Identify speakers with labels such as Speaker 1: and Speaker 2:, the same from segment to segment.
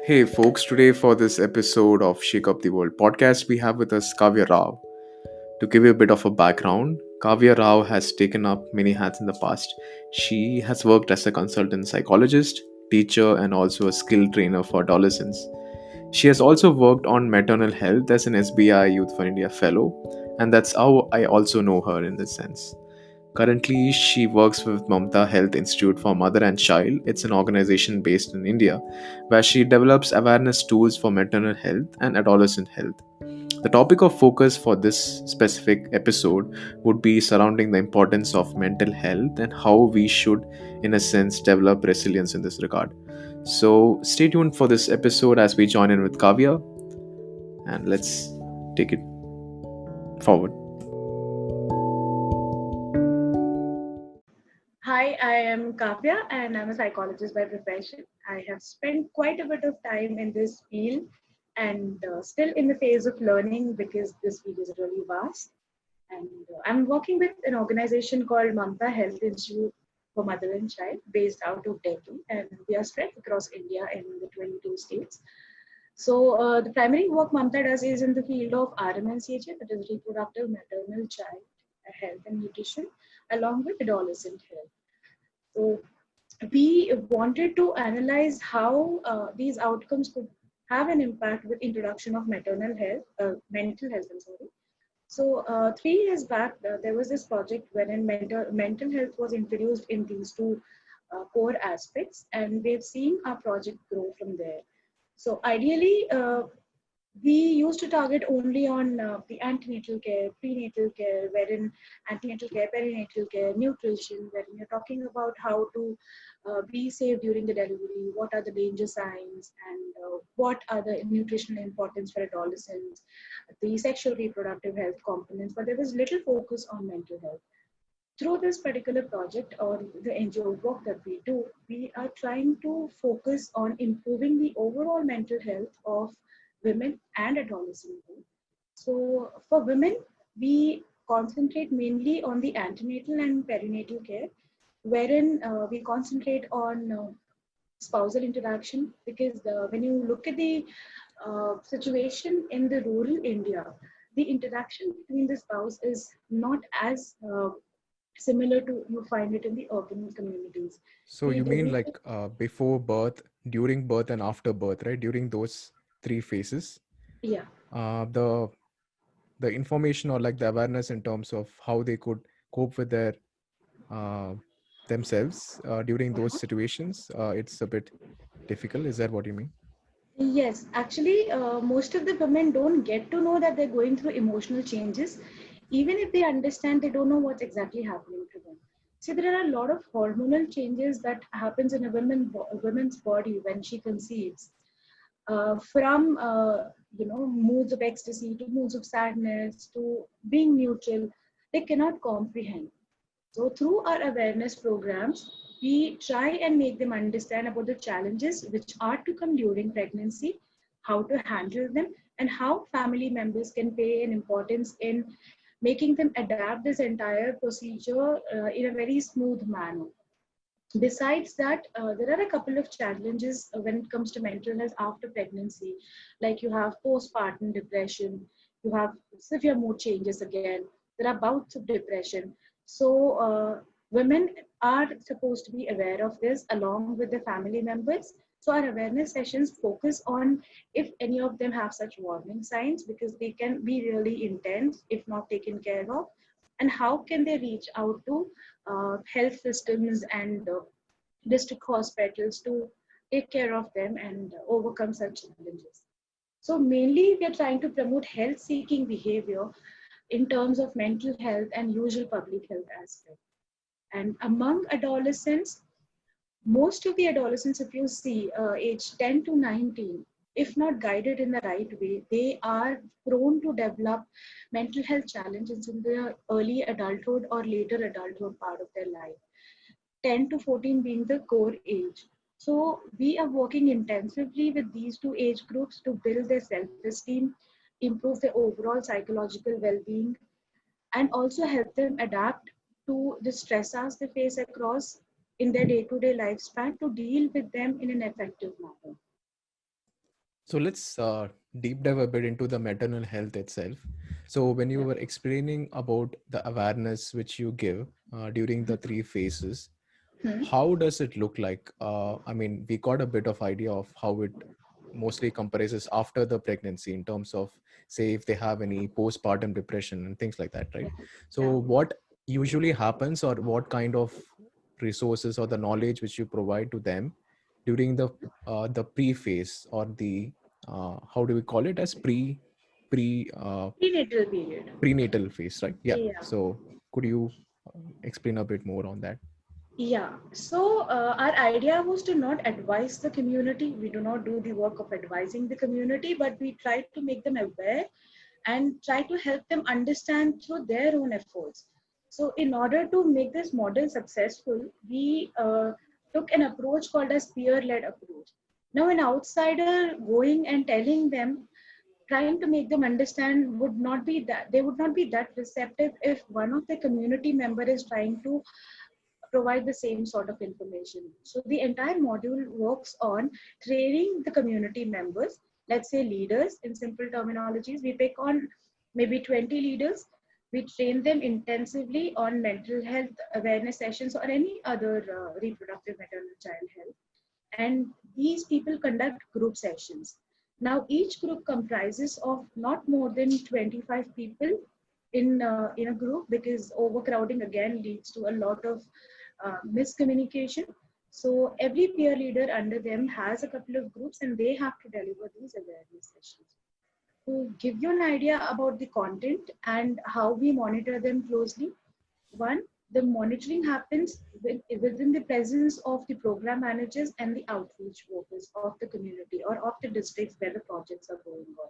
Speaker 1: Hey folks, today for this episode of Shake Up the World podcast, we have with us Kavya Rao. To give you a bit of a background, Kavya Rao has taken up many hats in the past. She has worked as a consultant psychologist, teacher, and also a skill trainer for adolescents. She has also worked on maternal health as an SBI Youth for India fellow, and that's how I also know her in this sense. Currently, she works with Mamta Health Institute for Mother and Child. It's an organization based in India where she develops awareness tools for maternal health and adolescent health. The topic of focus for this specific episode would be surrounding the importance of mental health and how we should, in a sense, develop resilience in this regard. So, stay tuned for this episode as we join in with Kavya and let's take it forward.
Speaker 2: Hi, I am Kavya and I'm a psychologist by profession. I have spent quite a bit of time in this field and still in the phase of learning because this field is really vast. And I'm working with an organization called Mamta Health Institute for Mother and Child based out of Delhi, and we are spread across India in the 22 states. So the primary work Mamta does is in the field of RMNCHA, that is reproductive maternal child health and nutrition, along with adolescent health. So we wanted to analyze how these outcomes could have an impact with introduction of mental health. I'm sorry. So 3 years back, there was this project wherein mental health was introduced in these two core aspects, and we've seen our project grow from there. So ideally, we used to target only on the antenatal care, prenatal care, wherein antenatal care, perinatal care, nutrition, wherein you're talking about how to be safe during the delivery, what are the danger signs, and what are the nutritional importance for adolescents, the sexual reproductive health components, but there was little focus on mental health. Through this particular project or the NGO work that we do, we are trying to focus on improving the overall mental health of women and adolescents. So for women, we concentrate mainly on the antenatal and perinatal care, wherein we concentrate on spousal interaction because when you look at the situation in the rural India, the interaction between the spouse is not as similar to you find it in the urban communities.
Speaker 1: So
Speaker 2: The
Speaker 1: you mean
Speaker 2: daily,
Speaker 1: like before birth, during birth, and after birth, right? During those three phases,
Speaker 2: yeah,
Speaker 1: the information or like the awareness in terms of how they could cope with their uh, themselves during those situations, it's a bit difficult. Is that what you mean?
Speaker 2: yes, actually, most of the women don't get to know that they're going through emotional changes. Even if they understand, they don't know what's exactly happening to them. See, there are a lot of hormonal changes that happens in a woman's body when she conceives. From moods of ecstasy to moods of sadness to being neutral, they cannot comprehend. So through our awareness programs, we try and make them understand about the challenges which are to come during pregnancy, how to handle them, and how family members can play an importance in making them adapt this entire procedure in a very smooth manner. Besides that, there are a couple of challenges when it comes to mental health after pregnancy. Like you have postpartum depression, you have severe mood changes again, there are bouts of depression. So women are supposed to be aware of this along with the family members. So our awareness sessions focus on if any of them have such warning signs, because they can be really intense if not taken care of, and how can they reach out to health systems and district hospitals to take care of them and overcome such challenges. So mainly we are trying to promote health seeking behavior in terms of mental health and usual public health aspect. And among adolescents, most of the adolescents, if you see, age 10 to 19, if not guided in the right way, they are prone to develop mental health challenges in the early adulthood or later adulthood part of their life. 10 to 14 being the core age. So we are working intensively with these two age groups to build their self-esteem, improve their overall psychological well-being, and also help them adapt to the stressors they face across in their day-to-day lifespan to deal with them in an effective manner.
Speaker 1: So let's deep dive a bit into the maternal health itself. So when you
Speaker 2: Yeah.
Speaker 1: were explaining about the awareness which you give during the three phases,
Speaker 2: Hmm.
Speaker 1: how does it look like? I mean, we got a bit of idea of how it mostly comprises after the pregnancy in terms of, say, if they have any postpartum depression and things like that, right?
Speaker 2: Yeah.
Speaker 1: So
Speaker 2: Yeah.
Speaker 1: what usually happens, or what kind of resources or the knowledge which you provide to them during the pre phase, or the how do we call it, as pre
Speaker 2: Prenatal period.
Speaker 1: prenatal phase, right? Yeah.
Speaker 2: Yeah.
Speaker 1: So could you explain a bit more on that?
Speaker 2: Yeah. So our idea was to not advise the community. We do not do the work of advising the community, but we try to make them aware and try to help them understand through their own efforts. So, in order to make this model successful, we took an approach called as peer-led approach. Now, an outsider going and telling them, trying to make them understand, would not be that they would not be that receptive if one of the community member is trying to provide the same sort of information. So the entire module works on training the community members, let's say leaders in simple terminologies. We pick on maybe 20 leaders. We train them intensively on mental health awareness sessions or any other reproductive maternal child health. And these people conduct group sessions. Now, each group comprises of not more than 25 people in a group, because overcrowding again leads to a lot of miscommunication. So every peer leader under them has a couple of groups and they have to deliver these awareness sessions. To give you an idea about the content and how we monitor them closely, one, the monitoring happens within the presence of the program managers and the outreach workers of the community or of the districts where the projects are going on.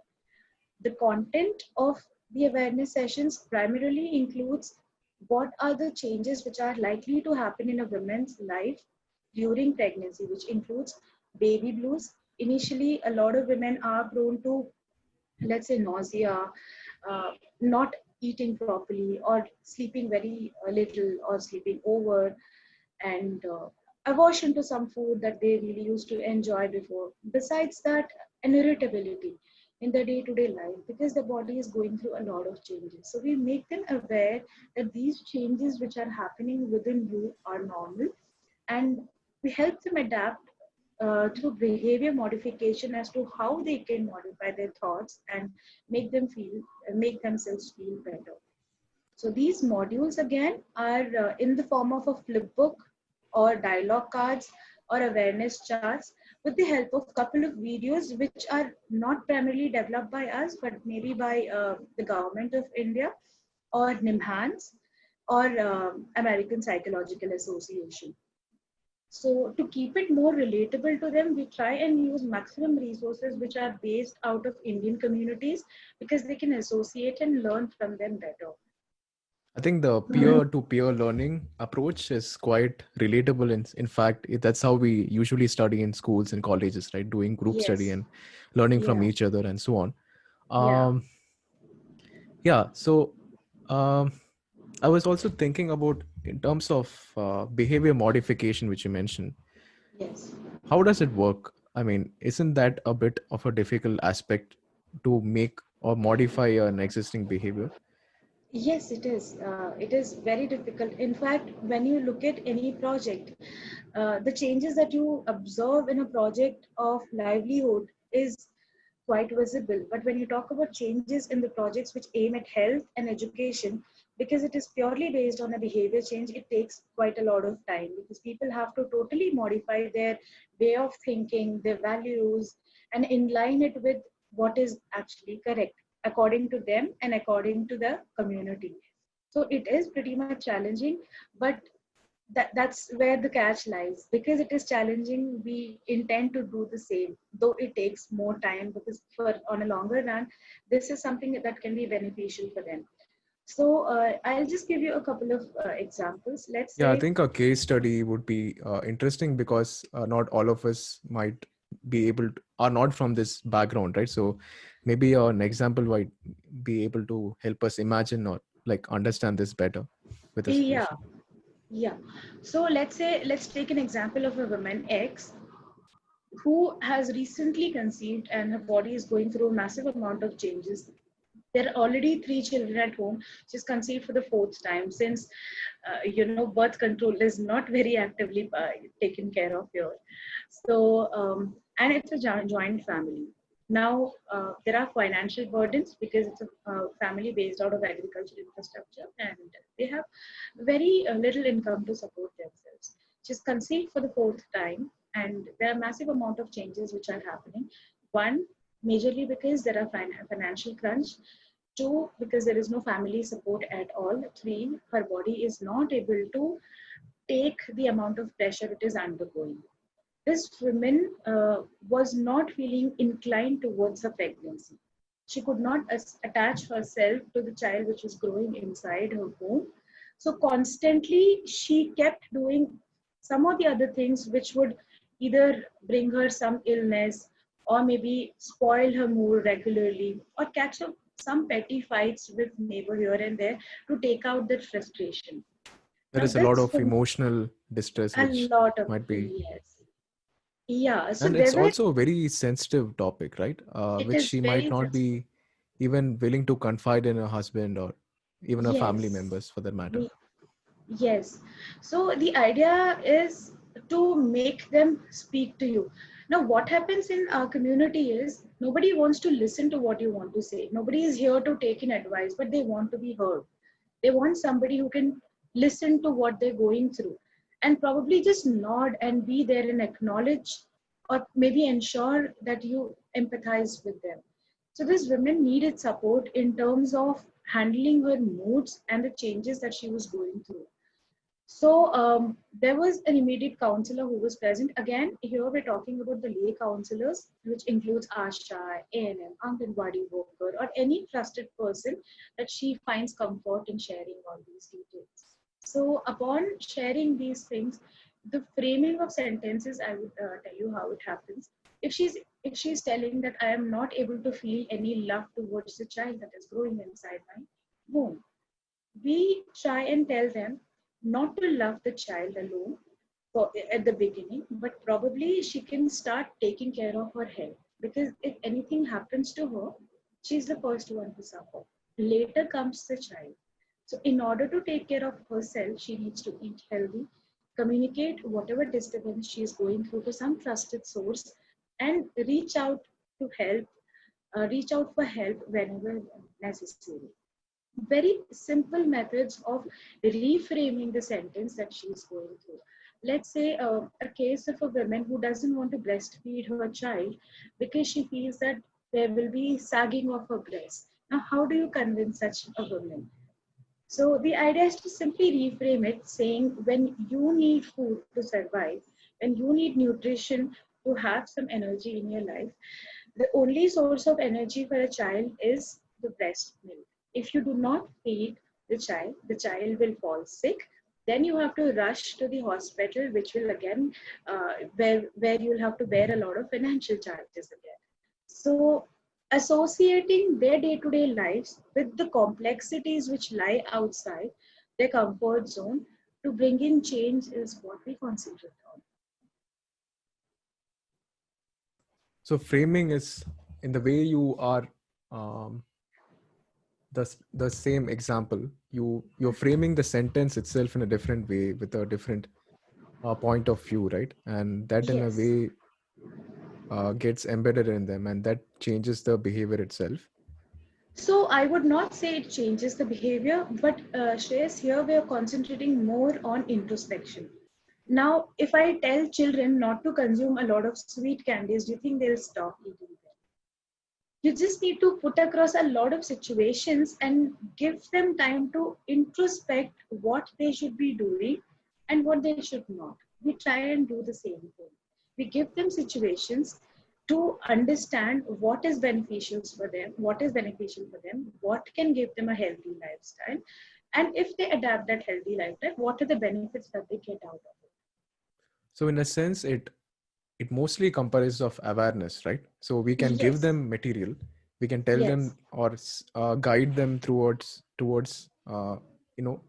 Speaker 2: The content of the awareness sessions primarily includes what are the changes which are likely to happen in a woman's life during pregnancy, which includes baby blues. Initially, a lot of women are prone to, let's say, nausea, not eating properly, or sleeping very little, or sleeping over, and aversion to some food that they really used to enjoy before. Besides that, an irritability in the day to day life, because the body is going through a lot of changes. So we make them aware that these changes which are happening within you are normal, and we help them adapt through behavior modification as to how they can modify their thoughts and make themselves feel better. So these modules again are in the form of a flip book or dialogue cards or awareness charts with the help of couple of videos which are not primarily developed by us, but maybe by the government of India or NIMHANS or American Psychological Association. So to keep it more relatable to them, we try and use maximum resources which are based out of Indian communities, because they can associate and learn from them better.
Speaker 1: I think the peer-to-peer learning approach is quite relatable. In fact, that's how we usually study in schools and colleges, right? Doing group study
Speaker 2: Yes.
Speaker 1: and learning from
Speaker 2: Yeah.
Speaker 1: each other and so on.
Speaker 2: Yeah.
Speaker 1: Um, yeah. So um, I was also thinking about in terms of behavior modification, which you mentioned.
Speaker 2: Yes.
Speaker 1: How does it work? I mean, isn't that a bit of a difficult aspect to make or modify an existing behavior?
Speaker 2: Yes, it is. It is very difficult. In fact, when you look at any project, the changes that you observe in a project of livelihood is quite visible. But when you talk about changes in the projects which aim at health and education, because it is purely based on a behavior change, it takes quite a lot of time, because people have to totally modify their way of thinking, their values, and inline it with what is actually correct according to them and according to the community. So it is pretty much challenging, but that's where the catch lies. Because it is challenging, we intend to do the same, though it takes more time, because for on a longer run, this is something that can be beneficial for them. So I'll just give you a couple of examples. Let's
Speaker 1: Yeah, I
Speaker 2: say,
Speaker 1: think a case study would be interesting because not all of us might be able to, are not from this background, right? So maybe an example might be able to help us imagine or like understand this better with the
Speaker 2: yeah,
Speaker 1: situation.
Speaker 2: yeah. So let's say, let's take an example of a woman X. who has recently conceived and her body is going through a massive amount of changes. There are already three children at home. She's conceived for the fourth time since, birth control is not very actively taken care of here. So, and it's a joint family. Now, there are financial burdens because it's a family based out of agricultural infrastructure, and they have very little income to support themselves. She's conceived for the fourth time, and there are massive amount of changes which are happening. One, majorly because there are financial crunch. Two, because there is no family support at all. Three, her body is not able to take the amount of pressure it is undergoing. This woman was not feeling inclined towards the pregnancy. She could not attach herself to the child which was growing inside her womb. So constantly she kept doing some of the other things which would either bring her some illness or maybe spoil her mood regularly or catch up some petty fights with neighbor here and there to take out that frustration.
Speaker 1: There
Speaker 2: Now
Speaker 1: is a lot
Speaker 2: that's
Speaker 1: of emotional distress
Speaker 2: a
Speaker 1: which
Speaker 2: lot of,
Speaker 1: might be,
Speaker 2: yes. Yeah, so
Speaker 1: and
Speaker 2: there
Speaker 1: it's
Speaker 2: were,
Speaker 1: also a very sensitive topic, right?
Speaker 2: it
Speaker 1: Which
Speaker 2: is
Speaker 1: she might
Speaker 2: very
Speaker 1: not
Speaker 2: sensitive.
Speaker 1: be even willing to confide in her husband or even her family
Speaker 2: Yes,
Speaker 1: members for that matter.
Speaker 2: we, yes. So the idea is to make them speak to you. Now, what happens in our community is nobody wants to listen to what you want to say. Nobody is here to take in advice, but they want to be heard. They want somebody who can listen to what they're going through and probably just nod and be there and acknowledge or maybe ensure that you empathize with them. So this woman needed support in terms of handling her moods and the changes that she was going through. So there was an immediate counselor who was present. Again, here we're talking about the lay counselors, which includes ASHA, ANM, Anganwadi worker, or any trusted person that she finds comfort in sharing all these details. So upon sharing these things, the framing of sentences, I would tell you how it happens. If she's telling that I am not able to feel any love towards the child that is growing inside my womb, we try and tell them not to love the child alone at the beginning, but probably she can start taking care of her health because if anything happens to her, she's the first one to suffer. Later comes the child. So, in order to take care of herself, she needs to eat healthy, communicate whatever disturbance she is going through to some trusted source, and reach out for help whenever necessary. Very simple methods of reframing the sentence that she's going through. Let's say a case of a woman who doesn't want to breastfeed her child because she feels that there will be sagging of her breast. Now, how do you convince such a woman? So the idea is to simply reframe it, saying when you need food to survive, when you need nutrition to have some energy in your life, the only source of energy for a child is the breast milk. If you do not feed the child will fall sick. Then you have to rush to the hospital, which will again, where you'll have to bear a lot of financial charges again. So, associating their day to day lives with the complexities which lie outside their comfort zone to bring in change is what we concentrate on.
Speaker 1: So framing is in the way you are, um, the same example. You're framing the sentence itself in a different way with a different point of view, right? And that in a
Speaker 2: Yes.
Speaker 1: way gets embedded in them, and that changes the behavior itself.
Speaker 2: So I would not say it changes the behavior, but Shreyas, here we are concentrating more on introspection. Now, if I tell children not to consume a lot of sweet candies, do you think they'll stop eating them? You just need to put across a lot of situations and give them time to introspect what they should be doing and what they should not. We try and do the same thing. We give them situations to understand what is beneficial for them, what can give them a healthy lifestyle, and if they adapt that healthy lifestyle, what are the benefits that they get out of it.
Speaker 1: So in a sense, it mostly comprises of awareness, right? So we can give
Speaker 2: Yes,
Speaker 1: them material, we can tell them
Speaker 2: yes,
Speaker 1: or guide them towards you know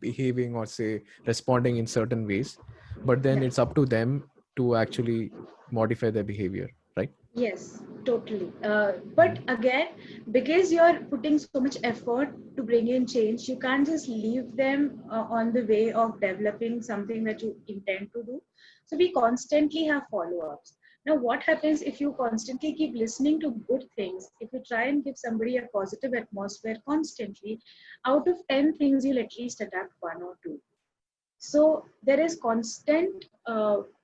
Speaker 1: behaving or say responding in certain ways, but then
Speaker 2: yeah.
Speaker 1: it's up to them to actually modify their behavior, right?
Speaker 2: Yes, totally. But again, because you're putting so much effort to bring in change, you can't just leave them on the way of developing something that you intend to do. So we constantly have follow ups. Now, what happens if you constantly keep listening to good things? If you try and give somebody a positive atmosphere constantly, out of 10 things, you'll at least adapt one or two. So there is constant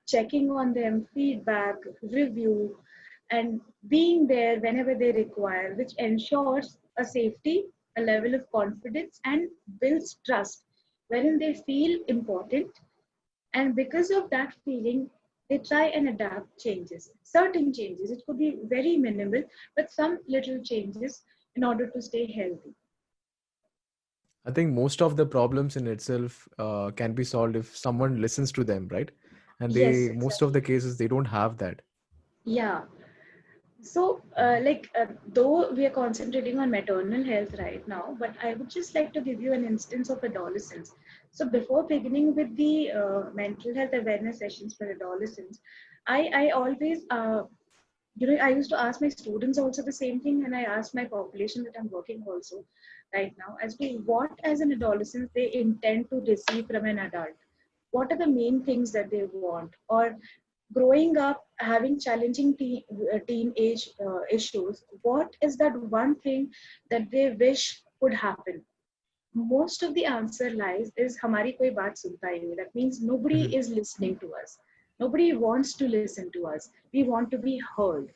Speaker 2: checking on them, feedback, review, and being there whenever they require, which ensures a safety, a level of confidence, and builds trust, wherein they feel important. And because of that feeling, they try and adapt changes, certain changes. It could be very minimal, but some little changes in order to stay healthy.
Speaker 1: I think most of the problems in itself can be solved if someone listens to them, right? And
Speaker 2: Yes,
Speaker 1: they, most of
Speaker 2: exactly.
Speaker 1: the cases, they don't have that.
Speaker 2: Yeah. So, though we are concentrating on maternal health right now, but I would just like to give you an instance of adolescence. So, before beginning with the mental health awareness sessions for adolescents, I always, I used to ask my students also the same thing, and I asked my population that I'm working also right now as to what, as an adolescent, they intend to receive from an adult. What are the main things that they want? Or growing up having challenging teenage issues, what is that one thing that they wish could happen? Most of the answer lies is hamari koi baat sunta hi nahi. That means nobody
Speaker 1: Mhm.
Speaker 2: is listening to us. Nobody wants to listen to us. We want to be heard.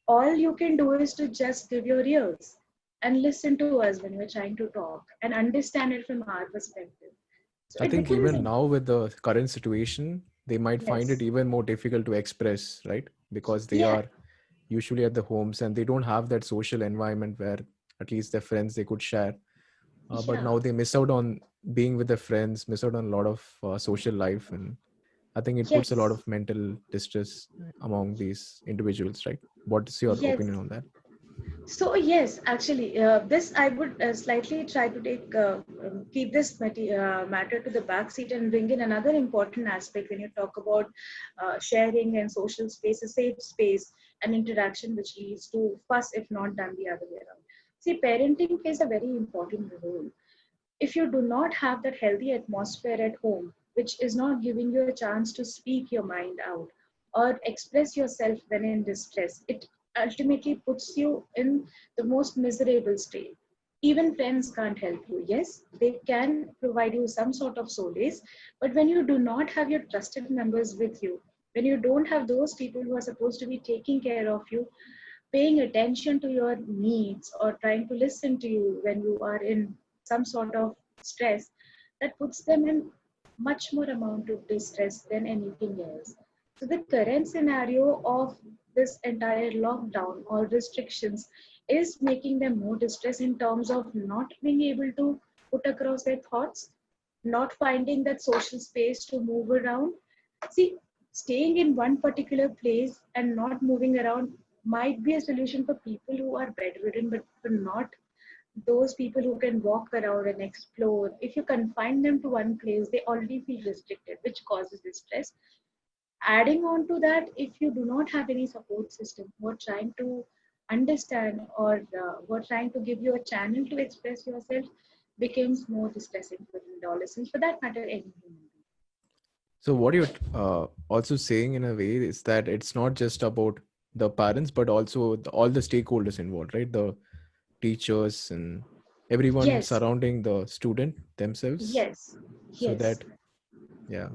Speaker 2: All you can do is to just give your ears and listen to us when we're trying to talk and understand it from our perspective. So
Speaker 1: I
Speaker 2: it
Speaker 1: think
Speaker 2: becomes
Speaker 1: even now with the current situation, they might find it
Speaker 2: yes,
Speaker 1: even more difficult to express, right? Because they
Speaker 2: yeah,
Speaker 1: are usually at the homes and they don't have that social environment where at least their friends they could share. But
Speaker 2: yeah,
Speaker 1: now they miss out on being with their friends, miss out on a lot of social life, and I think it puts a lot
Speaker 2: yes.
Speaker 1: of mental distress among these individuals, right? What is your
Speaker 2: Yes.
Speaker 1: opinion on that?
Speaker 2: So yes, actually, this I would slightly try to keep this matter to the back seat and bring in another important aspect when you talk about sharing and social space, a safe space, and interaction which leads to fuss if not done the other way around. See, parenting plays a very important role. If you do not have that healthy atmosphere at home, which is not giving you a chance to speak your mind out or express yourself when in distress, it ultimately puts you in the most miserable state. Even friends can't help you. Yes, they can provide you some sort of solace, but when you do not have your trusted members with you, when you don't have those people who are supposed to be taking care of you, paying attention to your needs or trying to listen to you when you are in some sort of stress, that puts them in much more amount of distress than anything else. So the current scenario of this entire lockdown or restrictions is making them more distressed in terms of not being able to put across their thoughts, not finding that social space to move around. See, staying in one particular place and not moving around might be a solution for people who are bedridden, but for not those people who can walk around and explore. If you confine them to one place, they already feel restricted, which causes distress. Adding on to that, if you do not have any support system who are trying to understand or who are trying to give you a channel to express yourself, becomes more distressing for adolescents, for that matter, any human being.
Speaker 1: So what you're also saying in a way is that it's not just about the parents, but also all the stakeholders involved, right? The teachers and everyone
Speaker 2: Yes,
Speaker 1: surrounding the student themselves,
Speaker 2: yes,
Speaker 1: so
Speaker 2: yes.
Speaker 1: that, yeah.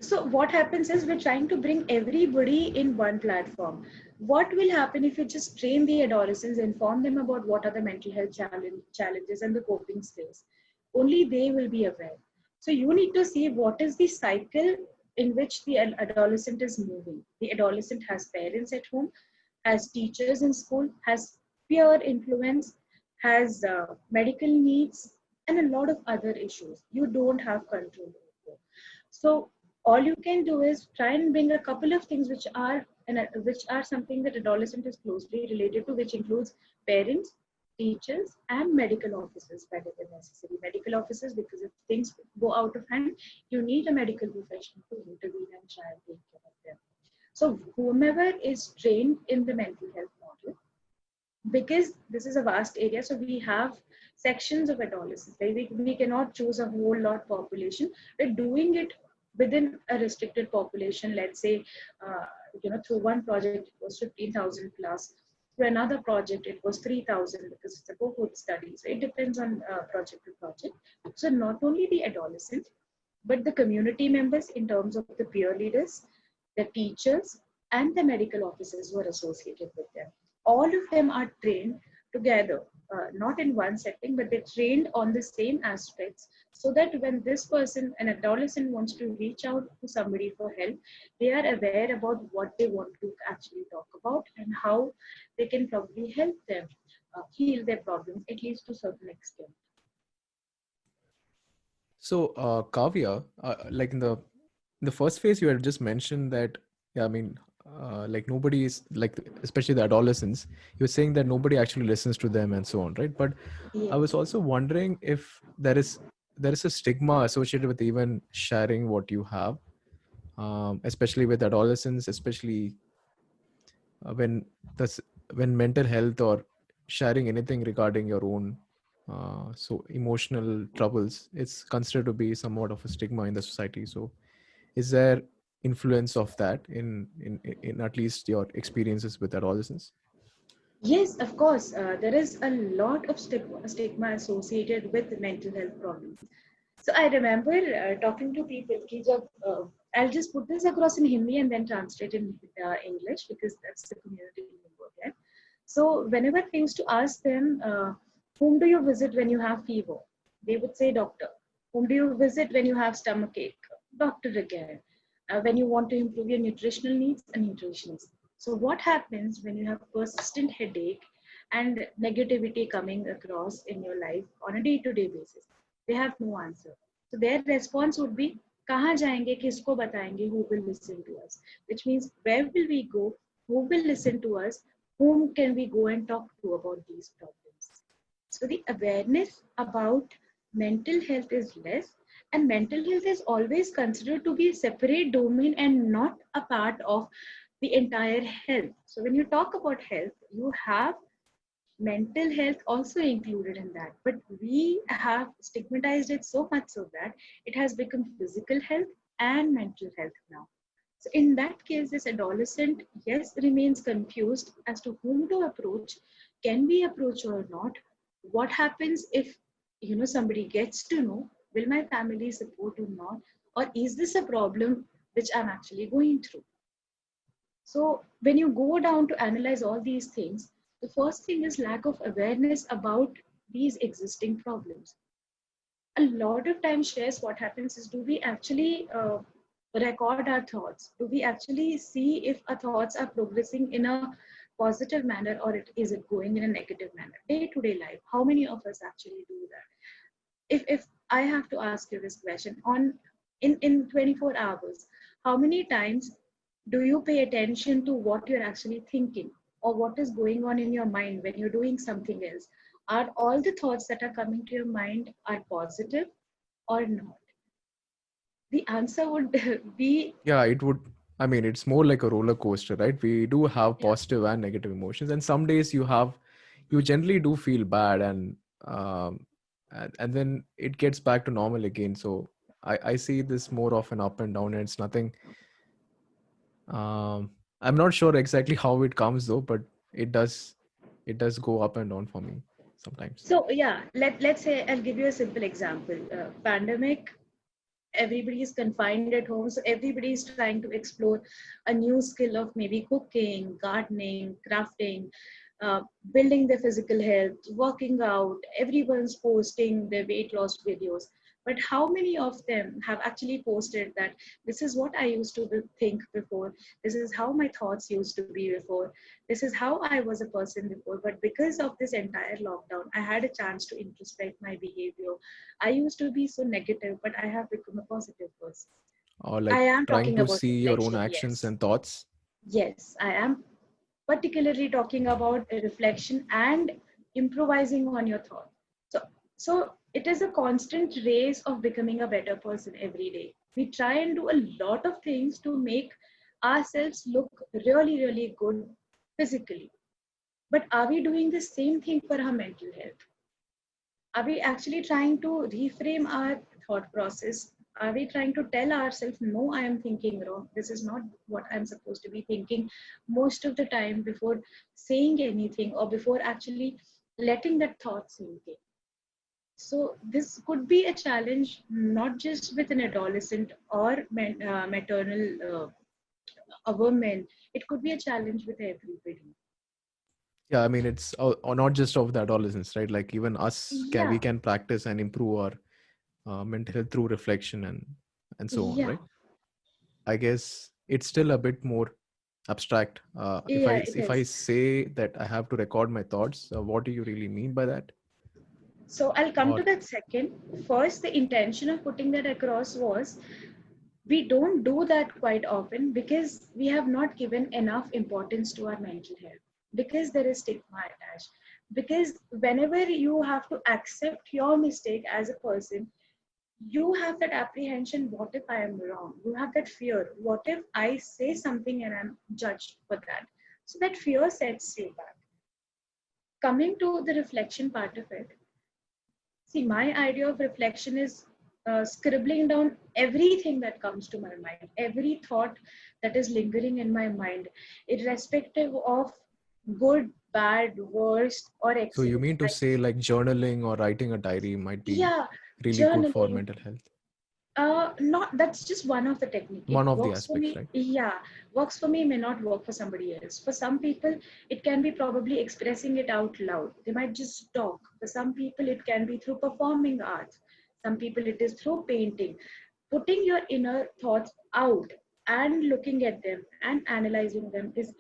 Speaker 2: So what happens is we're trying to bring everybody in one platform. What will happen if you just train the adolescents, inform them about what are the mental health challenges and the coping skills? Only they will be aware. So you need to see what is the cycle in which the adolescent is moving. The adolescent has parents at home, has teachers in school, has peer influence, has medical needs, and a lot of other issues. You don't have control over. So all you can do is try and bring a couple of things which are something that adolescent is closely related to, which includes parents, teachers, and medical officers whenever necessary. Medical officers, because if things go out of hand, you need a medical professional to intervene and try and take care of them. So whomever is trained in the mental health model, because this is a vast area, so we have sections of adolescents. Like we cannot choose a whole lot population. We're doing it within a restricted population. Let's say, uh, through one project it was 15,000 plus. Through another project it was 3,000 because it's a cohort study. So it depends on project to project. So not only the adolescents, but the community members in terms of the peer leaders, the teachers, and the medical officers who are associated with them. All of them are trained together, not in one setting, but they're trained on the same aspects so that when this person, an adolescent, wants to reach out to somebody for help, they are aware about what they want to actually talk about and how they can probably help them heal their problems, at least to a certain extent.
Speaker 1: So, Kavya, like in the first phase, you had just mentioned that, yeah, I mean, like nobody is like, especially the adolescents. You were saying that nobody actually listens to them and so on, right? But I was
Speaker 2: Yes.
Speaker 1: also wondering if there is a stigma associated with even sharing what you have, especially with adolescents, especially when this when mental health or sharing anything regarding your own so emotional troubles, it's considered to be somewhat of a stigma in the society. So is there influence of that in at least your experiences with adolescents?
Speaker 2: Yes, of course. There is a lot of stigma associated with mental health problems. So I remember talking to people. I'll just put this across in Hindi and then translate in English because that's the community lingo here. So whenever I used to ask them, whom do you visit when you have fever? They would say doctor. Whom do you visit when you have stomach ache? Doctor again. When you want to improve your nutritional needs, a nutritionist. So what happens when you have persistent headache and negativity coming across in your life on a day-to-day basis? They have no answer. So their response would be, कहाँ जाएंगे, किसको बताएंगे, who will listen to us? Which means where will we go, who will listen to us, whom can we go and talk to about these problems? So the awareness about mental health is less, and mental health is always considered to be a separate domain and not a part of the entire health. So when you talk about health, you have mental health also included in that, but we have stigmatized it so much so that it has become physical health and mental health now. So in that case, this adolescent, yes, remains confused as to whom to approach, can we approach or not? What happens if somebody gets to know? Will my family support or not? Or is this a problem which I'm actually going through? So when you go down to analyze all these things, the first thing is lack of awareness about these existing problems. A lot of times, shares what happens is, do we actually record our thoughts? Do we actually see if our thoughts are progressing in a positive manner, or is it going in a negative manner? Day to day life, how many of us actually do that? If I have to ask you this question, in 24 hours, how many times do you pay attention to what you're actually thinking or what is going on in your mind when you're doing something else? Are all the thoughts that are coming to your mind are positive or not? The answer would be
Speaker 1: Yeah, it would. I mean, it's more like a roller coaster, right? We do have
Speaker 2: yeah.
Speaker 1: positive and negative emotions, and some days you generally do feel bad, and then it gets back to normal again. So I see this more of an up and down, and it's nothing. um I'm not sure exactly how it comes though, but it does it does go up and down for me sometimes.
Speaker 2: So yeah, let's say I'll give you a simple example. Pandemic, everybody is confined at home, so everybody is trying to explore a new skill of maybe cooking, gardening, crafting, uh, building their physical health, working out. Everyone's posting their weight loss videos, but how many of them have actually posted that this is what I used to think before, this is how my thoughts used to be before, this is how I was a person before, but because of this entire lockdown I had a chance to introspect my behavior. I used to be so negative, but I have become a positive person.
Speaker 1: Or
Speaker 2: I
Speaker 1: like
Speaker 2: am
Speaker 1: trying
Speaker 2: talking
Speaker 1: to
Speaker 2: about
Speaker 1: see your own
Speaker 2: reflection,
Speaker 1: actions
Speaker 2: yes.
Speaker 1: and thoughts.
Speaker 2: Yes, I am particularly talking about a reflection and improvising on your thought. So, so it is a constant race of becoming a better person every day. We try and do a lot of things to make ourselves look really, really good physically. But are we doing the same thing for our mental health? Are we actually trying to reframe our thought process? Are we trying to tell ourselves, no, I am thinking wrong? This is not what I'm supposed to be thinking most of the time before saying anything or before actually letting that thought sink in. So, this could be a challenge not just with an adolescent or maternal a woman, it could be a challenge with everybody.
Speaker 1: Yeah, I mean, it's not just of the adolescents, right? Like even us, we
Speaker 2: Yeah,
Speaker 1: can practice and improve our mental health through reflection and so on,
Speaker 2: yeah,
Speaker 1: right? I guess it's still a bit more abstract. If
Speaker 2: yeah,
Speaker 1: I
Speaker 2: it
Speaker 1: if I
Speaker 2: is.
Speaker 1: say that I have to record my thoughts, what do you really mean by that?
Speaker 2: So I'll come
Speaker 1: Or
Speaker 2: to that second. First, the intention of putting that across was we don't do that quite often because we have not given enough importance to our mental health, because there is stigma attached. Because whenever you have to accept your mistake as a person, you have that apprehension, what if I am wrong? You have that fear, what if I say something and I'm judged for that? So that fear sets you back. Coming to the reflection part of it, see, my idea of reflection is scribbling down everything that comes to my mind, every thought that is lingering in my mind, irrespective of good, bad, worst, or
Speaker 1: so you
Speaker 2: excellent.
Speaker 1: mean to say like journaling or writing a diary might be
Speaker 2: Yeah,
Speaker 1: really good for
Speaker 2: journaling.
Speaker 1: mental health?
Speaker 2: Not that's just one of the technique. It
Speaker 1: One of the
Speaker 2: works for
Speaker 1: aspects,
Speaker 2: me.
Speaker 1: right?
Speaker 2: Yeah, works for me may not work for somebody else. For some people, it can be probably expressing it out loud. They might just talk. For some people, it can be through performing arts. Some people, it is through painting. Putting your inner thoughts out and looking at them and analyzing them is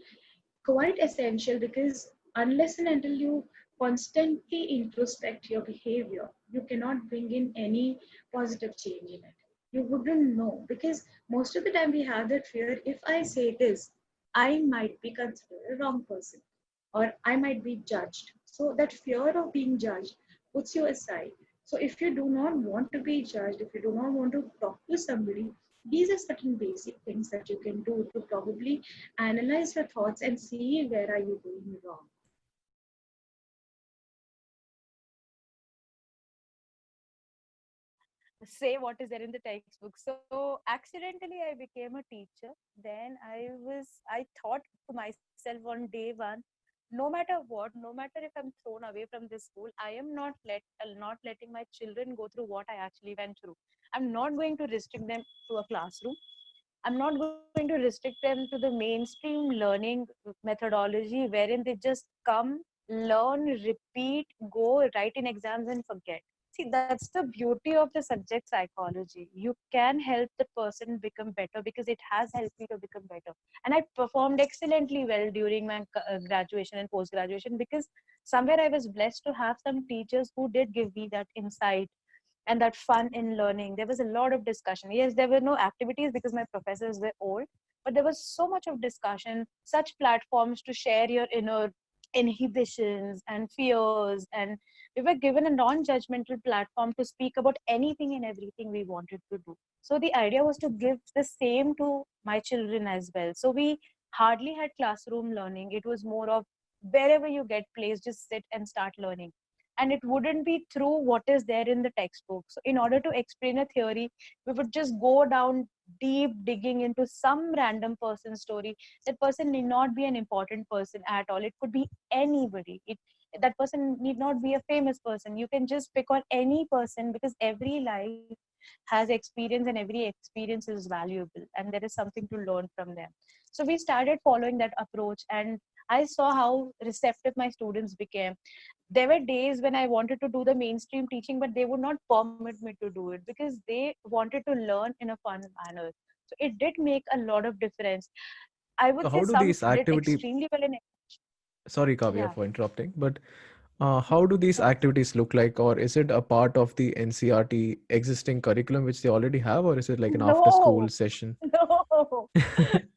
Speaker 2: quite essential, because unless and until you constantly introspect your behavior, you cannot bring in any positive change in it. You wouldn't know, because most of the time we have that fear, if I say this, I might be considered a wrong person or I might be judged. So that fear of being judged puts you aside. So if you do not want to be judged, if you do not want to talk to somebody, these are certain basic things that you can do to probably analyze your thoughts and see where are you doing wrong.
Speaker 3: Say what is there in the textbook. So accidentally I became a teacher. Then I thought to myself on day one, no matter what, no matter if I'm thrown away from this school, I am not letting my children go through what I actually went through. I'm not going to restrict them to a classroom. I'm not going to restrict them to the mainstream learning methodology wherein they just come, learn, repeat, go, write in exams, and forget. See, that's the beauty of the subject psychology. You can help the person become better because it has helped me to become better. And I performed excellently well during my graduation and post graduation because somewhere I was blessed to have some teachers who did give me that insight and that fun in learning. There was a lot of discussion. Yes, there were no activities because my professors were old, but there was so much of discussion, such platforms to share your inner inhibitions and fears. And we were given a non judgmental platform to speak about anything and everything we wanted to do. So the idea was to give the same to my children as well. So we hardly had classroom learning. It was more of wherever you get placed, just sit and start learning, and it wouldn't be through what is there in the textbook. So in order to explain a theory, we would just go down deep digging into some random person's story. That person need not be an important person at all. It could be anybody. That person need not be a famous person. You can just pick on any person because every life has experience and every experience is valuable and there is something to learn from them. So we started following that approach, and I saw how receptive my students became. There were days when I wanted to do the mainstream teaching, but they would not permit me to do it because they wanted to learn in a fun manner. So it did make a lot of difference. I
Speaker 1: So
Speaker 3: would say
Speaker 1: how do
Speaker 3: some
Speaker 1: these
Speaker 3: did
Speaker 1: activity
Speaker 3: extremely well in.
Speaker 1: sorry, Kavya,
Speaker 3: Yeah.
Speaker 1: for interrupting, but how do these
Speaker 3: No.
Speaker 1: activities look like, or is it a part of the NCRT existing curriculum which they already have, or is it like an after school
Speaker 3: No.
Speaker 1: session?
Speaker 3: No.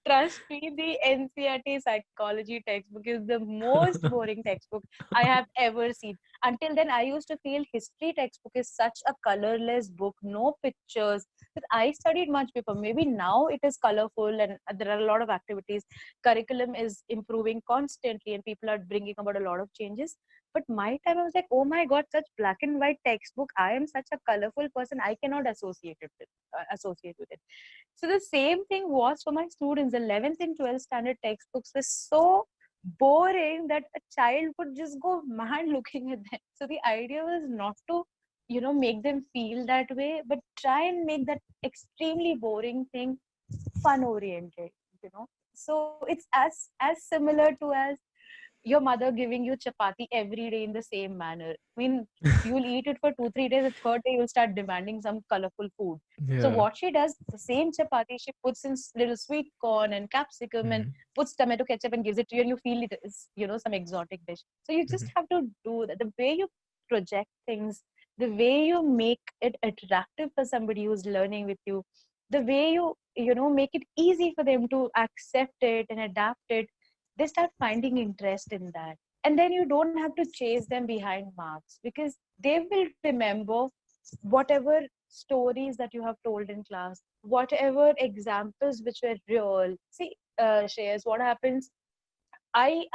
Speaker 3: Trust me, the NCRT psychology textbook is the most boring textbook I have ever seen. Until then, I used to feel history textbook is such a colorless book, no pictures. But I studied much before. Maybe now it is colorful and there are a lot of activities. Curriculum is improving constantly and people are bringing about a lot of changes. But my time, I was like, oh my God, such black and white textbook. I am such a colorful person. I cannot associate with it. So the same thing was for my students. 11th and 12th standard textbooks were so boring that a child would just go mad looking at them. So the idea was not to, make them feel that way, but try and make that extremely boring thing fun oriented, you know. So it's as similar to as your mother giving you chapati every day in the same manner. I mean, you'll eat it for 2, 3 days. The third day, you'll start demanding some colorful food. So
Speaker 1: Yeah.
Speaker 3: what she does, the same chapati, she puts in little sweet corn and capsicum and
Speaker 1: Hmm.
Speaker 3: puts tomato ketchup and gives it to you, and you feel it is, some exotic dish. So you just
Speaker 1: Hmm.
Speaker 3: have to do that. The way you project things, the way you make it attractive for somebody who's learning with you, the way you make it easy for them to accept it and adapt it, they start finding interest in that. And then you don't have to chase them behind marks because they will remember whatever stories that you have told in class, whatever examples which were real. See, Shreyas, what happens, I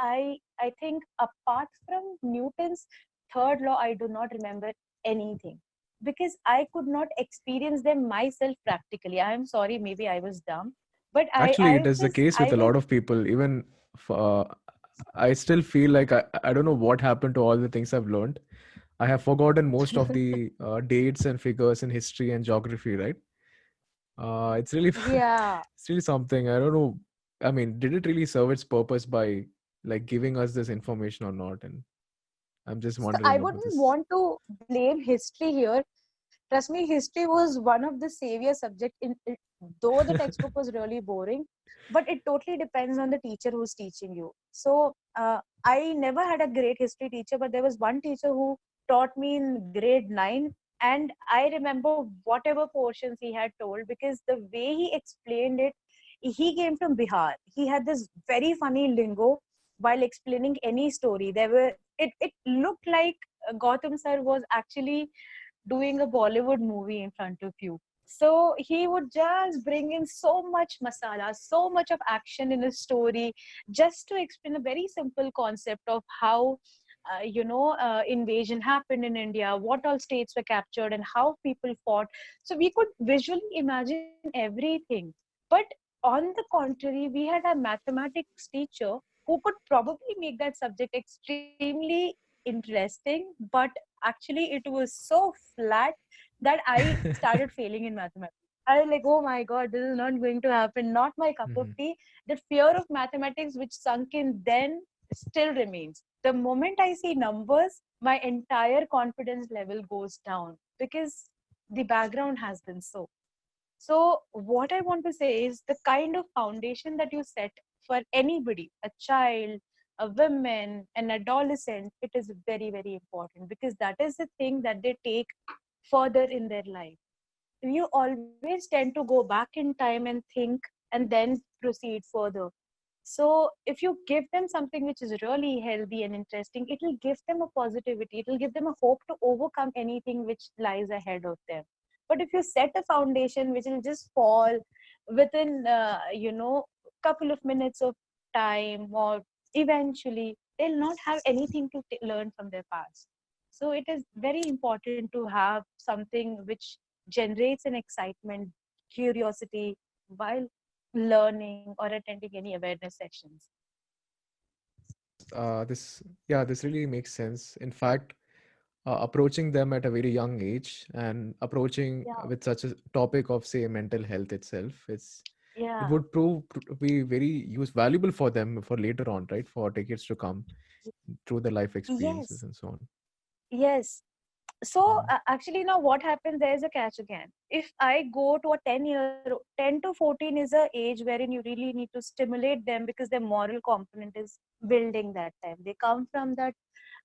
Speaker 3: think apart from Newton's third law, I do not remember anything because I could not experience them myself practically. I am sorry, maybe I was dumb, but i
Speaker 1: Actually,
Speaker 3: i
Speaker 1: it is the
Speaker 3: was
Speaker 1: case
Speaker 3: i
Speaker 1: with a
Speaker 3: was
Speaker 1: lot of people. Even I still feel like I don't know what happened to all the things I've learned. I have forgotten most of the dates and figures in history and geography, right? It's really
Speaker 3: Yeah.
Speaker 1: it's really something. I don't know. I mean, did it really serve its purpose by like giving us this information or not? And I'm just
Speaker 3: So I
Speaker 1: wondering about
Speaker 3: wouldn't
Speaker 1: this.
Speaker 3: want to blame history here. Trust me, history was one of the savior subject though the textbook was really boring, but it totally depends on the teacher who's teaching you. So I never had a great history teacher, but there was one teacher who taught me in grade 9, and I remember whatever portions he had told because the way he explained it, he came from Bihar. He had this very funny lingo while explaining any story. It looked like Gautam sir was actually doing a Bollywood movie in front of you. So he would just bring in so much masala, so much of action in a story, just to explain a very simple concept of how, invasion happened in India, what all states were captured, and how people fought. So we could visually imagine everything. But on the contrary, we had a mathematics teacher who could probably make that subject extremely interesting, but actually it was so flat that I started failing in mathematics. I was like, oh my God, this is not going to happen. Not my cup of
Speaker 1: Mhm.
Speaker 3: tea. The fear of mathematics, which sunk in then, still remains. The moment I see numbers, my entire confidence level goes down because the background has been so. So, what I want to say is the kind of foundation that you set for anybody, a child, a woman, an adolescent, it is very, very important because that is the thing that they take further in their life. You always tend to go back in time and think and then proceed further. So, if you give them something which is really healthy and interesting, it will give them a positivity, it will give them a hope to overcome anything which lies ahead of them. But if you set a foundation which will just fall within, couple of minutes of time, or eventually they'll not have anything to learn from their past. So it is very important to have something which generates an excitement, curiosity while learning or attending any awareness sessions.
Speaker 1: This yeah, this really makes sense. In fact, approaching them at a very young age and approaching
Speaker 3: Yeah,
Speaker 1: with such a topic of say mental health itself, it
Speaker 3: yeah,
Speaker 1: would prove to be very valuable for them for later on, right? For decades to come through the life experiences
Speaker 3: yes,
Speaker 1: and so on.
Speaker 3: yes. So
Speaker 1: Mm.
Speaker 3: actually, now what happens? There is a catch again. If I go to a 10 to 14 is a age wherein you really need to stimulate them because their moral component is building that time. They come from that,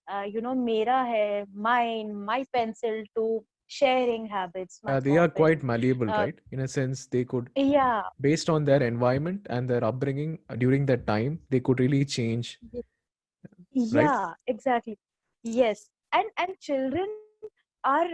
Speaker 3: mera hai, mine, my pencil to sharing habits much
Speaker 1: They are
Speaker 3: often.
Speaker 1: quite malleable,
Speaker 3: uh,
Speaker 1: right? In a sense, they could,
Speaker 3: yeah.
Speaker 1: based on their environment and their upbringing during that time, they could really change, right?
Speaker 3: Yeah, exactly. Yes. And children are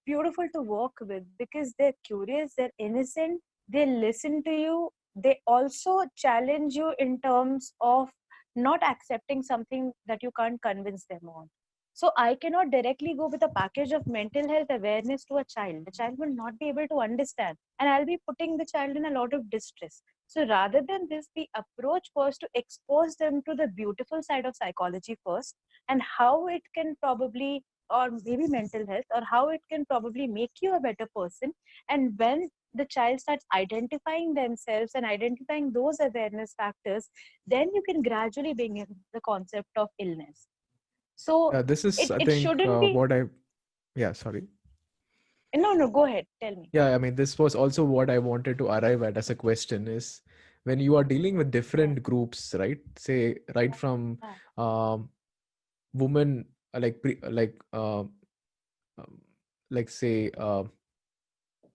Speaker 3: beautiful to work with because they're curious, they're innocent, they listen to you, they also challenge you in terms of not accepting something that you can't convince them on. So I cannot directly go with a package of mental health awareness to a child. The child will not be able to understand, and I'll be putting the child in a lot of distress. So rather than this, the approach was to expose them to the beautiful side of psychology first, and how it can probably, or maybe mental health, or how it can probably make you a better person. And when the child starts identifying themselves and identifying those awareness factors, then you can gradually bring in the concept of illness. So
Speaker 1: This is, I
Speaker 3: it
Speaker 1: think,
Speaker 3: shouldn't be.
Speaker 1: what I, yeah, sorry.
Speaker 3: No, no, go ahead, tell me.
Speaker 1: Yeah, I mean, this was also what I wanted to arrive at as a question is when you are dealing with
Speaker 3: Yeah,
Speaker 1: different groups, right? Say, right from
Speaker 3: yeah,
Speaker 1: um, women, um, like say,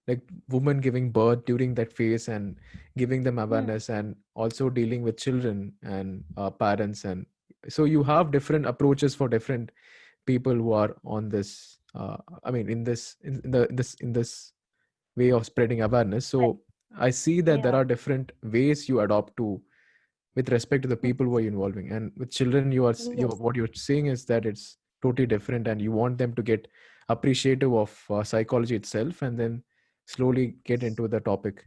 Speaker 1: like women giving birth during that phase and giving them
Speaker 3: hmm,
Speaker 1: awareness, and also dealing with children and parents, and so you have different approaches for different people who are on this. I mean, in this way of spreading awareness.
Speaker 3: right,
Speaker 1: So I see that there
Speaker 3: yeah,
Speaker 1: are different ways you adopt to with respect to the
Speaker 3: hmm,
Speaker 1: people who are involving, and with children you
Speaker 3: yes.
Speaker 1: what you're saying is that it's totally different, and you want them to get appreciative of psychology itself, and then slowly get into the topic.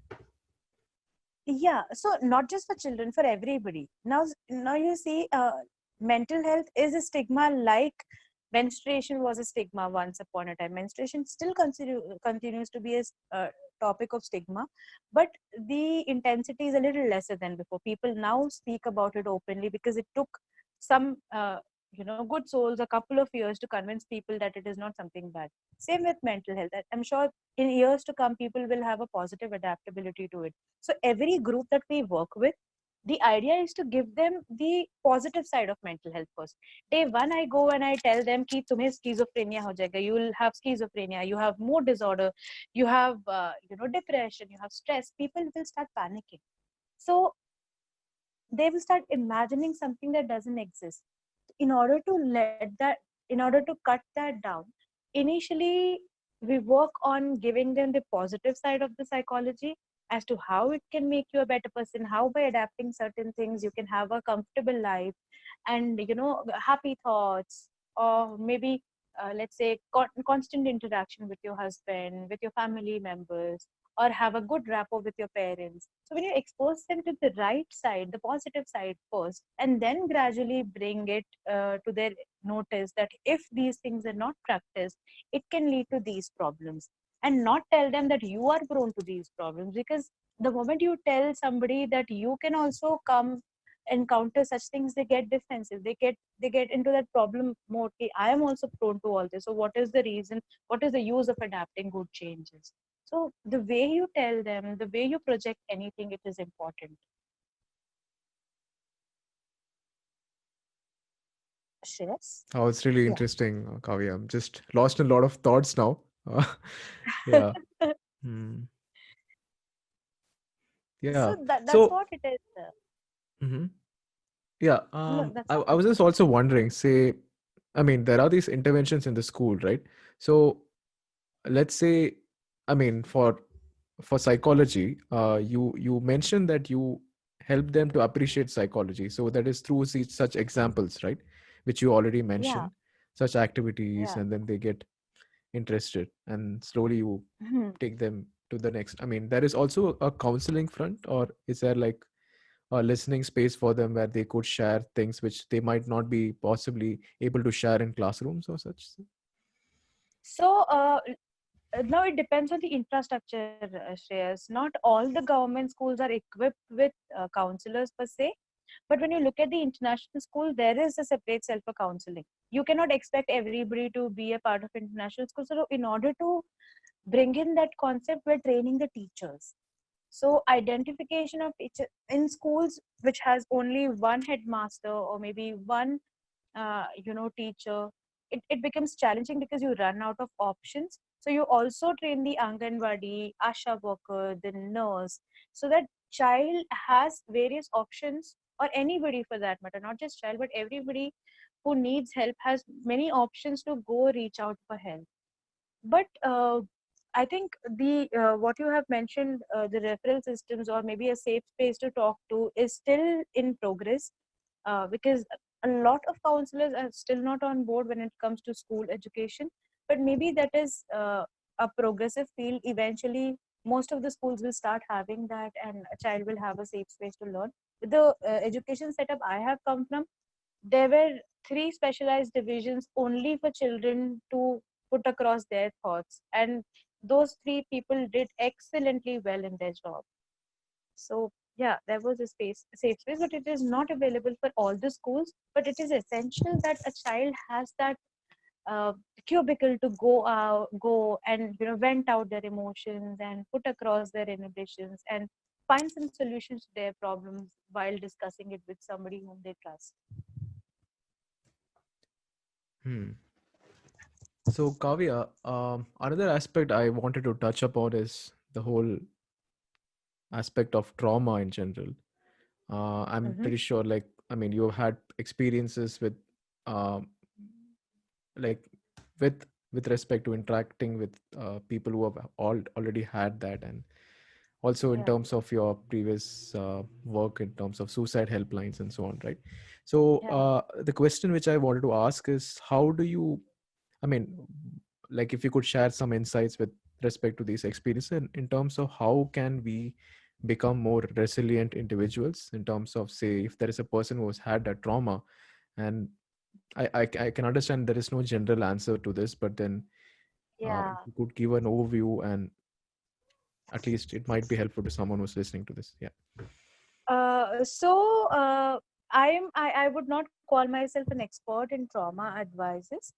Speaker 3: Yeah, so not just for children, for everybody. Now you see, mental health is a stigma, like menstruation was a stigma once upon a time. Menstruation still continues to be a topic of stigma, but the intensity is a little lesser than before. People now speak about it openly because it took some, good souls a couple of years to convince people that it is not something bad. Same with mental health. I'm sure in years to come, people will have a positive adaptability to it. So every group that we work with, the idea is to give them the positive side of mental health first. Day one, I go and I tell them कि तुम्हें schizophrenia हो जाएगा. You will have schizophrenia. You have mood disorder. You have depression. You have stress. People will start panicking. So they will start imagining something that doesn't exist. In order to in order to cut that down, initially we work on giving them the positive side of the psychology as to how it can make you a better person, how by adapting certain things you can have a comfortable life, and happy thoughts, or maybe let's say constant interaction with your husband, with your family members, or have a good rapport with your parents. So when you expose them to the right side, the positive side first, and then gradually bring it to their notice that if these things are not practiced, it can lead to these problems. And not tell them that you are prone to these problems, because the moment you tell somebody that you can also come encounter such things, they get defensive, they get into that problem mode. "Ki, I am also prone to all this, so what is the reason, what is the use of adapting good changes?" So the way you tell them, the way you project anything, it is important. Yes.
Speaker 1: Oh, it's really
Speaker 3: Yeah.
Speaker 1: interesting, Kavya. I'm just lost in a lot of thoughts now. Yeah. Hmm. Yeah.
Speaker 3: So that's
Speaker 1: So,
Speaker 3: what it is.
Speaker 1: mhm. Yeah,
Speaker 3: No, that's
Speaker 1: I,
Speaker 3: what
Speaker 1: I
Speaker 3: it
Speaker 1: was
Speaker 3: is.
Speaker 1: just also wondering, say, I mean, there are these interventions in the school, right? So let's say, I mean, for psychology, you mentioned that you help them to appreciate psychology. So that is through such examples, right? Which you already
Speaker 3: Yeah.
Speaker 1: mentioned, such activities,
Speaker 3: Yeah.
Speaker 1: and then they get interested, and slowly you take them to the next. I mean, there is also a counseling front, or is there like a listening space for them where they could share things which they might not be possibly able to share in classrooms or such?
Speaker 3: So now it depends on the infrastructure, Shreyas. Not all the government schools are equipped with counselors per se. But when you look at the international school, there is a separate cell for counseling. You cannot expect everybody to be a part of international school. So in order to bring in that concept, we're training the teachers. So identification of teacher in schools which has only one headmaster or maybe one teacher, it becomes challenging because you run out of options. So you also train the Anganwadi, Asha worker, the nurse, so that child has various options, or anybody for that matter, not just child, but everybody who needs help has many options to go reach out for help. But I think the what you have mentioned, the referral systems or maybe a safe space to talk to is still in progress, because a lot of counselors are still not on board when it comes to school education. But maybe that is a progressive field. Eventually, most of the schools will start having that, and a child will have a safe space to learn. With the education setup I have come from, there were three specialized divisions only for children to put across their thoughts, and those three people did excellently well in their job. So yeah, there was a safe space, but it is not available for all the schools. But it is essential that a child has that uh, cubicle to go out, go and vent out their emotions and put across their inhibitions and find some solutions to their problems while discussing it with somebody whom they trust.
Speaker 1: Hmm. So, Kavya, another aspect I wanted to touch upon is the whole aspect of trauma in general. I'm
Speaker 3: Mm-hmm.
Speaker 1: pretty sure, like, I mean, you've had experiences with, um, like, with with respect to interacting with people who have already had that, and also in
Speaker 3: Yeah,
Speaker 1: terms of your previous work in terms of suicide helplines and so on, right? So,
Speaker 3: yeah.
Speaker 1: the question which I wanted to ask is, how do you, I mean, like if you could share some insights with respect to these experiences in terms of how can we become more resilient individuals, in terms of, say, if there is a person who has had a trauma, and I can understand there is no general answer to this, but then if
Speaker 3: Yeah.
Speaker 1: you could give an overview, and at least it might be helpful to someone who's listening to this. Yeah.
Speaker 3: So I would not call myself an expert in trauma advices,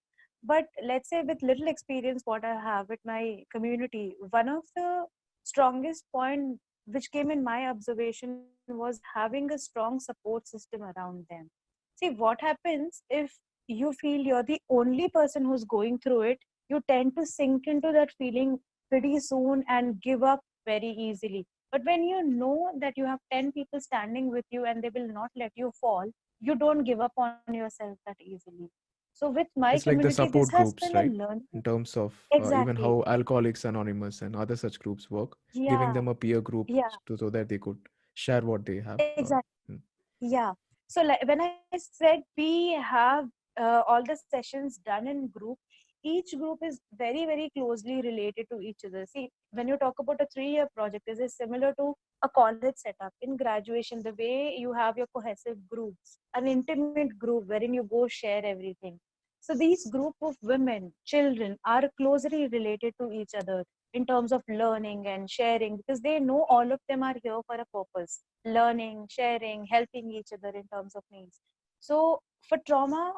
Speaker 3: but let's say with little experience what I have with my community, one of the strongest point which came in my observation was having a strong support system around them. See, what happens if you feel you're the only person who's going through it, you tend to sink into that feeling pretty soon and give up very easily. But when you know that you have 10 people standing with you and they will not let you fall, you don't give up on yourself that easily. So with my
Speaker 1: It's like the
Speaker 3: community, this
Speaker 1: support
Speaker 3: has been
Speaker 1: groups,
Speaker 3: a
Speaker 1: right?
Speaker 3: learning.
Speaker 1: In terms of even
Speaker 3: Exactly.
Speaker 1: how Alcoholics Anonymous and other such groups work, giving
Speaker 3: Yeah.
Speaker 1: them a peer group
Speaker 3: Yeah.
Speaker 1: so that they could share what they have.
Speaker 3: Exactly.
Speaker 1: Mm.
Speaker 3: Yeah. So like when I said we have all the sessions done in group, each group is very, very closely related to each other. See, when you talk about a 3-year project, this is similar to a college setup. In graduation, the way you have your cohesive groups, an intimate group wherein you go share everything. So these group of women, children are closely related to each other in terms of learning and sharing, because they know all of them are here for a purpose, learning, sharing, helping each other in terms of needs. So for trauma,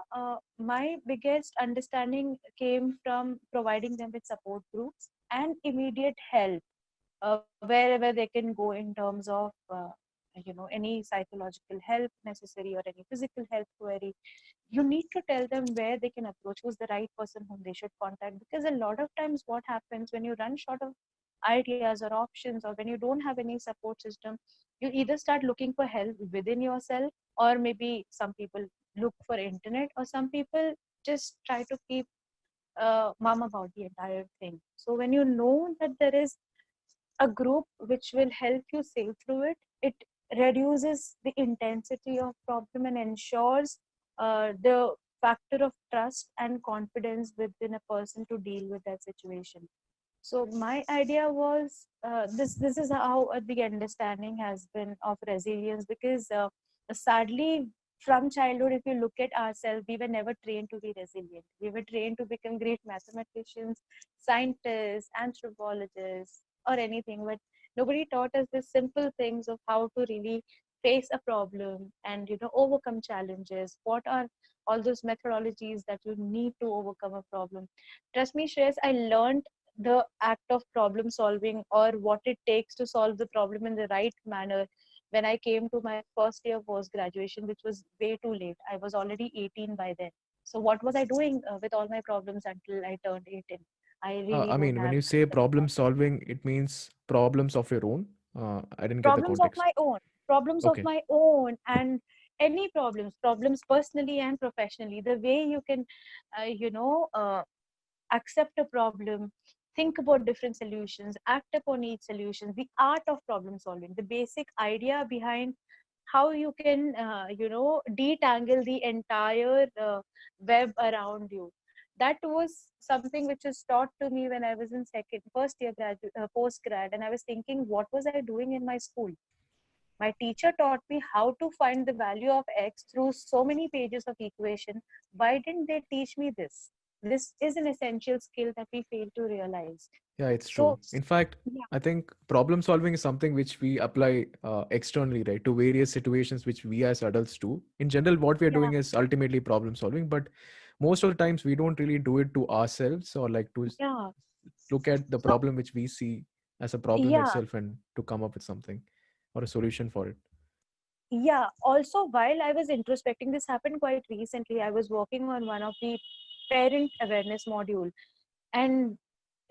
Speaker 3: my biggest understanding came from providing them with support groups and immediate help wherever they can go in terms of any psychological help necessary or any physical health query. You need to tell them where they can approach, who's the right person whom they should contact, because a lot of times what happens when you run short of ideas or options, or when you don't have any support system, you either start looking for help within yourself, or maybe some people look for internet, or some people just try to keep mum about the entire thing. So when you know that there is a group which will help you sail through it, it reduces the intensity of problem and ensures the factor of trust and confidence within a person to deal with that situation. So my idea was this is how the understanding has been of resilience, because sadly from childhood, if you look at ourselves, we were never trained to be resilient. We were trained to become great mathematicians, scientists, anthropologists, or anything, but nobody taught us the simple things of how to really face a problem and overcome challenges. What are all those methodologies that you need to overcome a problem? Trust me, Shreyas, I learned the act of problem solving, or what it takes to solve the problem in the right manner, when I came to my first year post graduation, which was way too late. I was already 18 by then. So what was I doing with all my problems until I turned 18? I really
Speaker 1: I
Speaker 3: don't
Speaker 1: mean, when
Speaker 3: have
Speaker 1: you say
Speaker 3: answers for
Speaker 1: problem
Speaker 3: that.
Speaker 1: solving, it means problems of your own. I didn't get the
Speaker 3: Problems of
Speaker 1: context.
Speaker 3: my own, problems of
Speaker 1: Okay.
Speaker 3: my own, and any problems personally and professionally. The way you can, accept a problem, think about different solutions, act upon each solution, the art of problem solving, the basic idea behind how you can, detangle the entire web around you. That was something which was taught to me when I was in first year post grad, and I was thinking, what was I doing in my school? My teacher taught me how to find the value of x through so many pages of equation. Why didn't they teach me this? This is an essential skill that we fail to realize.
Speaker 1: Yeah, it's true.
Speaker 3: So,
Speaker 1: In fact,
Speaker 3: yeah,
Speaker 1: I think problem solving is something which we apply externally, right, to various situations which we as adults do. In general, what we are
Speaker 3: yeah,
Speaker 1: doing is ultimately problem solving, but most of the times we don't really do it to ourselves or like to
Speaker 3: yeah.
Speaker 1: look at the
Speaker 3: So,
Speaker 1: problem which we see as a problem
Speaker 3: yeah,
Speaker 1: itself and to come up with something or a solution for it.
Speaker 3: yeah. Also, while I was introspecting, this happened quite recently. I was working on one of the parent awareness module, and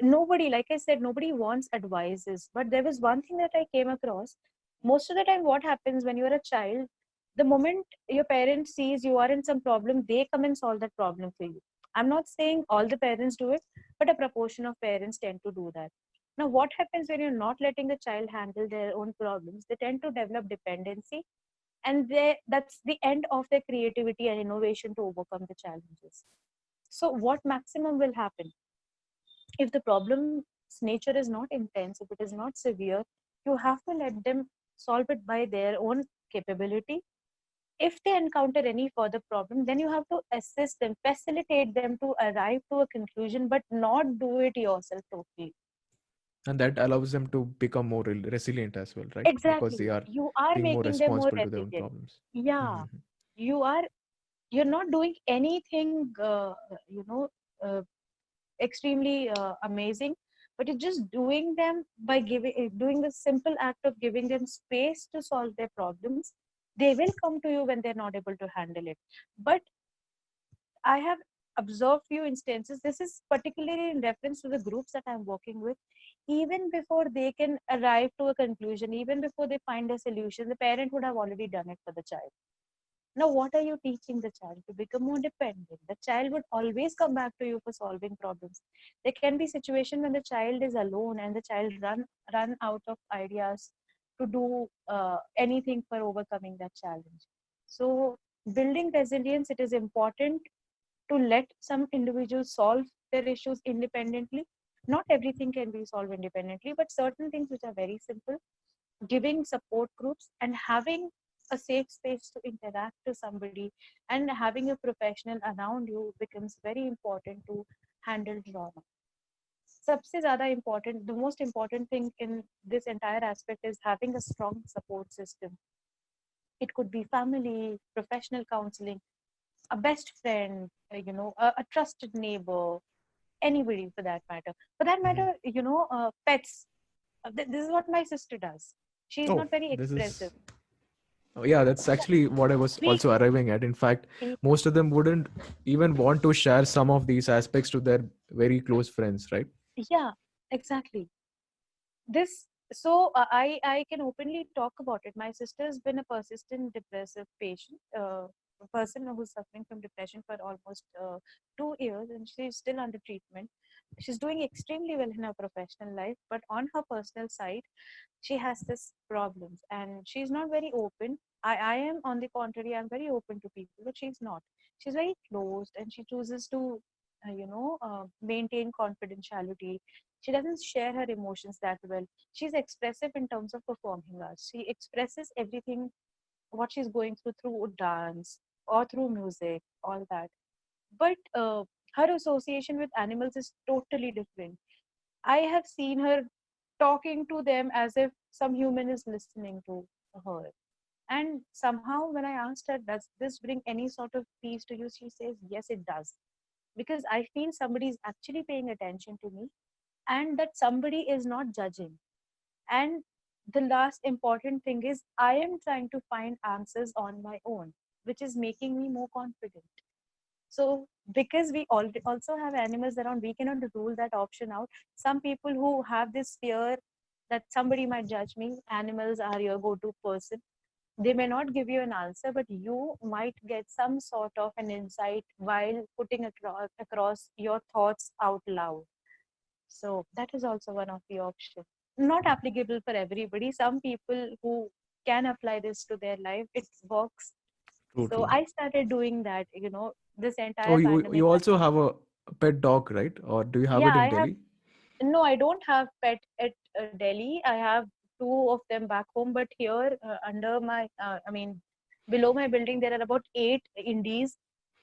Speaker 3: nobody, like I said, nobody wants advices. But there was one thing that I came across. Most of the time, what happens when you're a child, the moment your parent sees you are in some problem, they come and solve that problem for you. I'm not saying all the parents do it, but a proportion of parents tend to do that. Now, what happens when you're not letting the child handle their own problems? They tend to develop dependency, and that's the end of their creativity and innovation to overcome the challenges. So, what maximum will happen? If the problem's nature is not intense, if it is not severe, you have to let them solve it by their own capability. If they encounter any further problem, then you have to assist them, facilitate them to arrive to a conclusion, but not do it yourself totally.
Speaker 1: And that allows them to become more resilient as well, right? Because they
Speaker 3: Exactly.
Speaker 1: are
Speaker 3: You are
Speaker 1: being more
Speaker 3: making them more
Speaker 1: responsible to their own
Speaker 3: resilient.
Speaker 1: problems.
Speaker 3: Yeah.
Speaker 1: Mhm.
Speaker 3: You are, you're not doing anything, you know, uh, extremely amazing, but you're just doing them by doing the simple act of giving them space to solve their problems. They will come to you when they're not able to handle it. But I have observed few instances. This is particularly in reference to the groups that I'm working with. Even before they can arrive to a conclusion, even before they find a solution, the parent would have already done it for the child. Now, what are you teaching the child? To become more dependent. The child would always come back to you for solving problems. There can be situation when the child is alone and the child run out of ideas to do anything for overcoming that challenge. So, building resilience, it is important to let some individuals solve their issues independently. Not everything can be solved independently, but certain things which are very simple, giving support groups and having a safe space to interact to somebody and having a professional around you becomes very important to handle drama. सबसे ज़्यादा important, the most important thing in this entire aspect is having a strong support system. It could be family, professional counseling, a best friend, a trusted neighbor, anybody for that matter. For that
Speaker 1: Mhm.
Speaker 3: matter, pets. This is what my sister does. She is
Speaker 1: Oh,
Speaker 3: not very
Speaker 1: this
Speaker 3: expressive.
Speaker 1: is. Oh, yeah, that's actually what I was
Speaker 3: We,
Speaker 1: also arriving at. In fact,
Speaker 3: we
Speaker 1: most of them wouldn't even want to share some of these aspects to their very close friends, right?
Speaker 3: yeah, exactly. This so I can openly talk about it. My sister's been a persistent depressive patient, a person who's suffering from depression for almost 2 years, and she's still under treatment. She's doing extremely well in her professional life, but on her personal side, she has this problems, and she's not very open. I am on the contrary, I'm very open to people, but she's not. She's very closed, and she chooses to maintain confidentiality. She doesn't share her emotions that well. She's expressive in terms of performing arts. She expresses everything what she's going through dance or through music, all that. But her association with animals is totally different. I have seen her talking to them as if some human is listening to her. And somehow, when I asked her, does this bring any sort of peace to you? She says, yes, it does. Because I feel somebody is actually paying attention to me and that somebody is not judging. And the last important thing is, I am trying to find answers on my own, which is making me more confident. So because we also have animals around, we cannot rule that option out. Some people who have this fear that somebody might judge me, animals are your go-to person. They may not give you an answer, but you might get some sort of an insight while putting across your thoughts out loud. So that is also one of the options. Not applicable for everybody. Some people who can apply this to their life, it works.
Speaker 1: True,
Speaker 3: So
Speaker 1: true.
Speaker 3: I started doing that, this
Speaker 1: Oh,
Speaker 3: entire
Speaker 1: you
Speaker 3: pandemic.
Speaker 1: also have a pet dog, right? Or do you have
Speaker 3: Yeah,
Speaker 1: it in
Speaker 3: I have.
Speaker 1: Delhi?
Speaker 3: No, I don't have pet at Delhi. I have two of them back home, but here under my, below my building, there are about 8 indies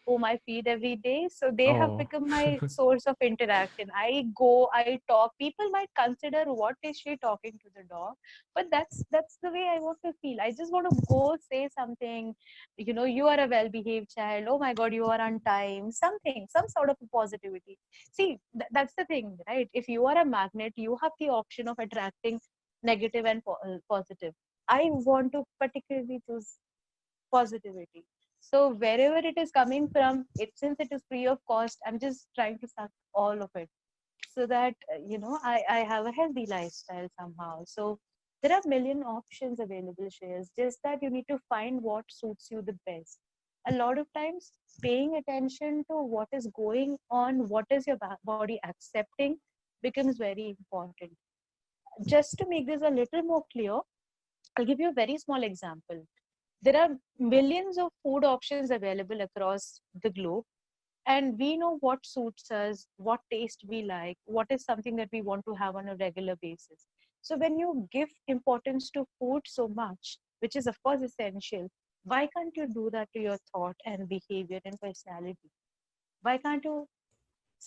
Speaker 3: whom I feed every day. So they have
Speaker 1: Oh,
Speaker 3: become my source of interaction. I go, I talk. People might consider what is she talking to the dog, but that's the way I want to feel. I just want to go say something. You are a well-behaved child. Oh my God, you are on time. Something, some sort of positivity. See, that's the thing, right? If you are a magnet, you have the option of attracting negative and positive. I want to particularly choose positivity. So wherever it is coming from, since it is free of cost, I'm just trying to suck all of it so that I have a healthy lifestyle somehow. So there are million options available, shares. Just that you need to find what suits you the best. A lot of times, paying attention to what is going on, what is your body accepting, becomes very important. Just to make this a little more clear, I'll give you a very small example. There are millions of food options available across the globe, and we know what suits us, what taste we like, what is something that we want to have on a regular basis. So when you give importance to food so much, which is of course essential, why can't you do that to your thought and behavior and personality? Why can't you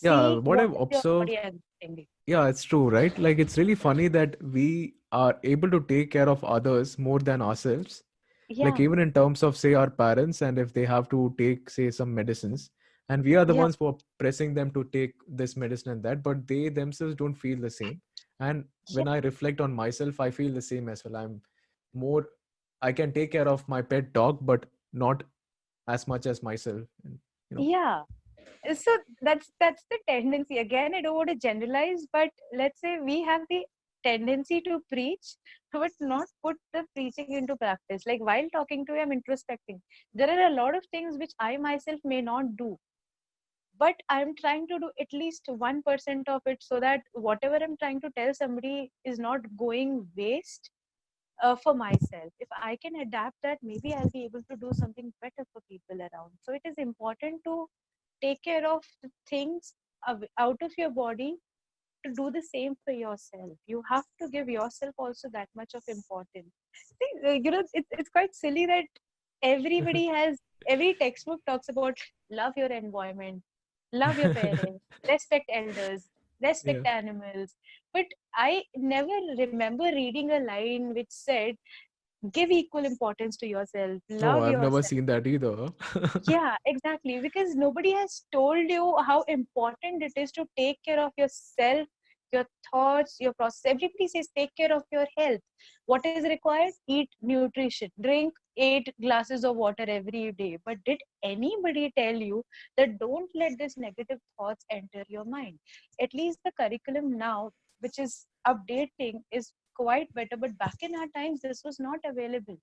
Speaker 1: yeah.
Speaker 3: see
Speaker 1: What
Speaker 3: what
Speaker 1: I've
Speaker 3: is your
Speaker 1: observed,
Speaker 3: body accepting?
Speaker 1: yeah, it's true, right? Like it's really funny that we are able to take care of others more than ourselves. Like
Speaker 3: Yeah,
Speaker 1: even in terms of say our parents, and if they have to take say some medicines, and we are the
Speaker 3: yeah,
Speaker 1: ones who are pressing them to take this medicine and that, but they themselves don't feel the same. And
Speaker 3: yeah,
Speaker 1: when I reflect on myself, I feel the same as well. I'm more, I can take care of my pet dog, but not as much as myself. And, you know,
Speaker 3: yeah. So that's the tendency. Again, I don't want to generalize, but let's say we have the tendency to preach but not put the preaching into practice. Like while talking to you, I'm introspecting. There are a lot of things which I myself may not do, but I'm trying to do at least 1% of it so that whatever I'm trying to tell somebody is not going waste for myself. If I can adapt that, maybe I'll be able to do something better for people around. So it is important to take care of the things out of your body to do the same for yourself. You have to give yourself also that much of importance. See, it's quite silly that every textbook talks about love your environment, love your parents, respect elders, respect
Speaker 1: yeah.
Speaker 3: animals. But I never remember reading a line which said, give equal importance to yourself,
Speaker 1: No,
Speaker 3: love
Speaker 1: I've never
Speaker 3: yourself.
Speaker 1: seen that either.
Speaker 3: Yeah, exactly. Because nobody has told you how important it is to take care of yourself, your thoughts, your process. Everybody says take care of your health. What is required? Eat nutrition, drink 8 glasses of water every day. But did anybody tell you that don't let these negative thoughts enter your mind? At least the curriculum now, which is updating, is quite better. But back in our times, this was not available.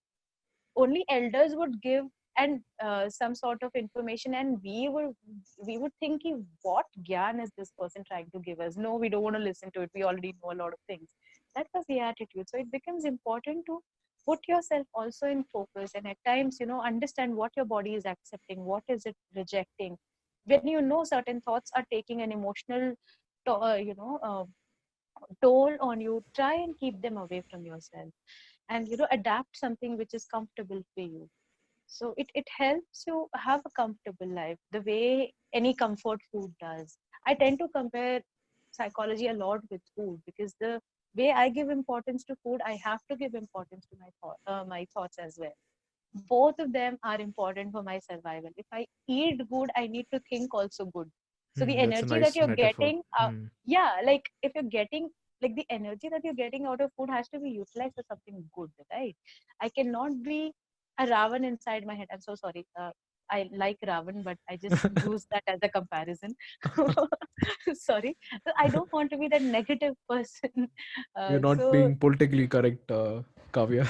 Speaker 3: Only elders would give and some sort of information, and we would think, what gyan is this person trying to give us? No, we don't want to listen to it, we already know a lot of things. That was the attitude. So it becomes important to put yourself also in focus, and at times understand what your body is accepting, what is it rejecting. When certain thoughts are taking an emotional to, toll on you, try and keep them away from yourself, and adapt something which is comfortable for you. So it helps you have a comfortable life the way any comfort food does. I tend to compare psychology a lot with food, because the way I give importance to food, I have to give importance to my thoughts as well. Both of them are important for my survival. If I eat good, I need to think also good. So the
Speaker 1: That's a
Speaker 3: energy that
Speaker 1: nice
Speaker 3: you're
Speaker 1: metaphor.
Speaker 3: getting,
Speaker 1: Hmm.
Speaker 3: yeah, like if you're getting, like the energy that you're getting out of food has to be utilized for something good, right? I cannot be a Ravan inside my head. I'm so sorry. I like Ravan, but I just use that as a comparison. Sorry, so I don't want to be that negative person.
Speaker 1: You're not
Speaker 3: So,
Speaker 1: being politically correct, Kavya.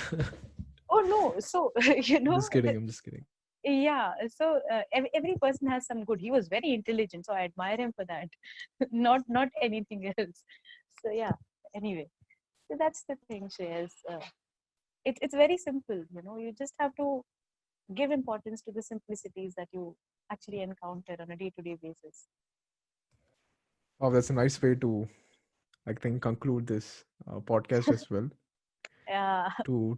Speaker 3: oh no, so
Speaker 1: I'm just kidding. I'm just kidding.
Speaker 3: yeah. So every person has some good. He was very intelligent, so I admire him for that. Not anything else. So yeah. Anyway, so that's the thing, Shreyas. It's very simple. You just have to give importance to the simplicities that you actually encounter on a day-to-day basis.
Speaker 1: Oh, that's a nice way to, I think, conclude this podcast as well.
Speaker 3: Yeah,
Speaker 1: To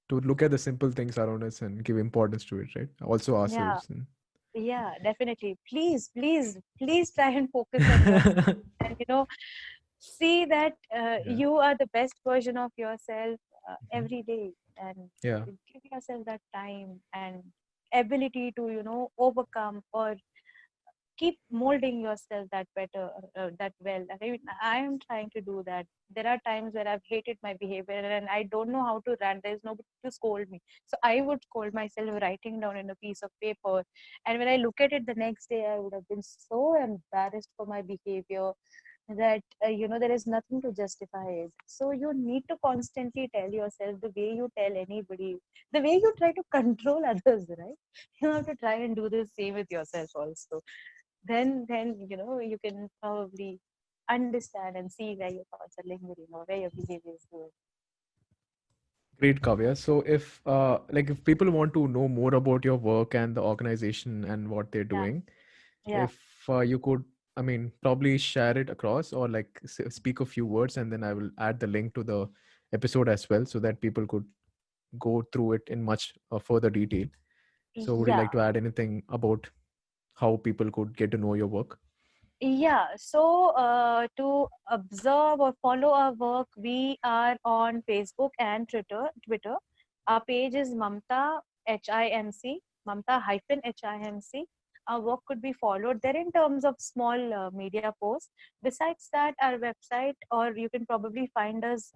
Speaker 1: look at the simple things around us and give importance to it, right? Also
Speaker 3: yeah,
Speaker 1: ourselves. And
Speaker 3: yeah, definitely. Please, please, please try and focus on yourself and see that
Speaker 1: yeah,
Speaker 3: you are the best version of yourself
Speaker 1: mhm,
Speaker 3: every day, and
Speaker 1: yeah,
Speaker 3: give yourself that time and ability to overcome or keep molding yourself that better, that well. I mean, I am trying to do that. There are times where I've hated my behavior and I don't know how to rant. There's nobody to scold me, so I would scold myself writing down in a piece of paper. And when I look at it the next day, I would have been so embarrassed for my behavior that there is nothing to justify it. So you need to constantly tell yourself, the way you tell anybody, the way you try to control others, right? You have to try and do the same with yourself also. Then you can probably understand and see where your thoughts are lingering or where your behavior is going.
Speaker 1: great, Kavya. So if people want to know more about your work and the organization and what they're
Speaker 3: Yeah,
Speaker 1: doing,
Speaker 3: yeah,
Speaker 1: if you could, I mean, probably share it across or like speak a few words, and then I will add the link to the episode as well, so that people could go through it in much further detail. So would you
Speaker 3: yeah.
Speaker 1: like to add anything about how people could get to know your work?
Speaker 3: Yeah, so to observe or follow our work, we are on Facebook and Twitter. Our page is Mamta HIMC, Mamta hyphen HIMC. Our work could be followed there in terms of small media posts. Besides that, our website, or you can probably find us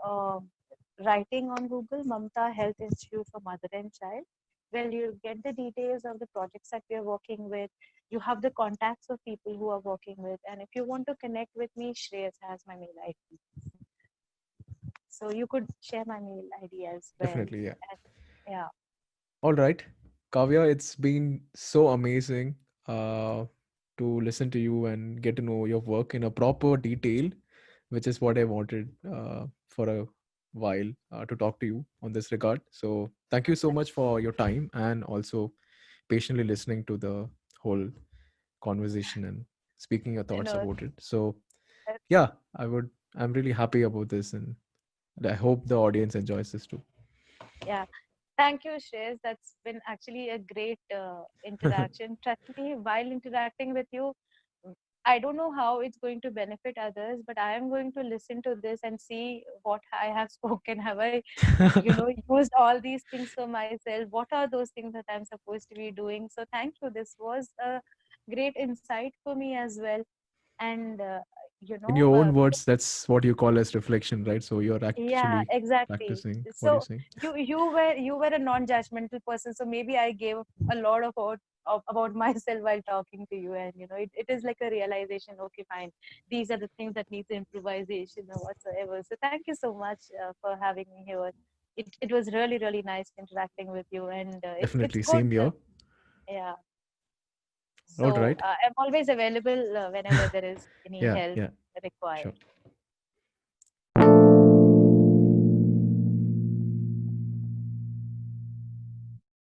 Speaker 3: writing on Google, Mamta Health Institute for Mother and Child. Well, you'll get the details of the projects that we are working with. You have the contacts of people who are working with, and if you want to connect with me, Shreyas has my mail ID, so you could share my mail ID as well.
Speaker 1: Definitely, yeah.
Speaker 3: And yeah,
Speaker 1: All right, Kavya, it's been so amazing uh, to listen to you and get to know your work in a proper detail, which is what I wanted for a while to talk to you on this regard. So, thank you so much for your time and also patiently listening to the whole conversation and speaking your
Speaker 3: you
Speaker 1: thoughts
Speaker 3: know,
Speaker 1: about it. So,
Speaker 3: uh,
Speaker 1: yeah, I'm really happy about this, and I hope the audience enjoys this too.
Speaker 3: yeah. Thank you, Shreyas. That's been actually a great interaction. Trust me, while interacting with you, I don't know how it's going to benefit others, but I am going to listen to this and see what I have spoken. Have I, used all these things for myself? What are those things that I'm supposed to be doing? So thank you. This was a great insight for me as well. And,
Speaker 1: In your own words, that's what you call as reflection, right? So you're
Speaker 3: yeah,
Speaker 1: actually
Speaker 3: exactly.
Speaker 1: practicing what you're
Speaker 3: So
Speaker 1: saying.
Speaker 3: you were a non-judgmental person, so maybe I gave a lot about myself while talking to you, and it is like a realization. Okay, fine. These are the things that needs improvisation or whatsoever. So thank you so much for having me here. It was really really nice interacting with you, and it's
Speaker 1: Definitely,
Speaker 3: good.
Speaker 1: same here.
Speaker 3: Yeah.
Speaker 1: All
Speaker 3: So
Speaker 1: right.
Speaker 3: I'm always available whenever there is any
Speaker 1: Yeah,
Speaker 3: help
Speaker 1: yeah,
Speaker 3: required.
Speaker 1: sure.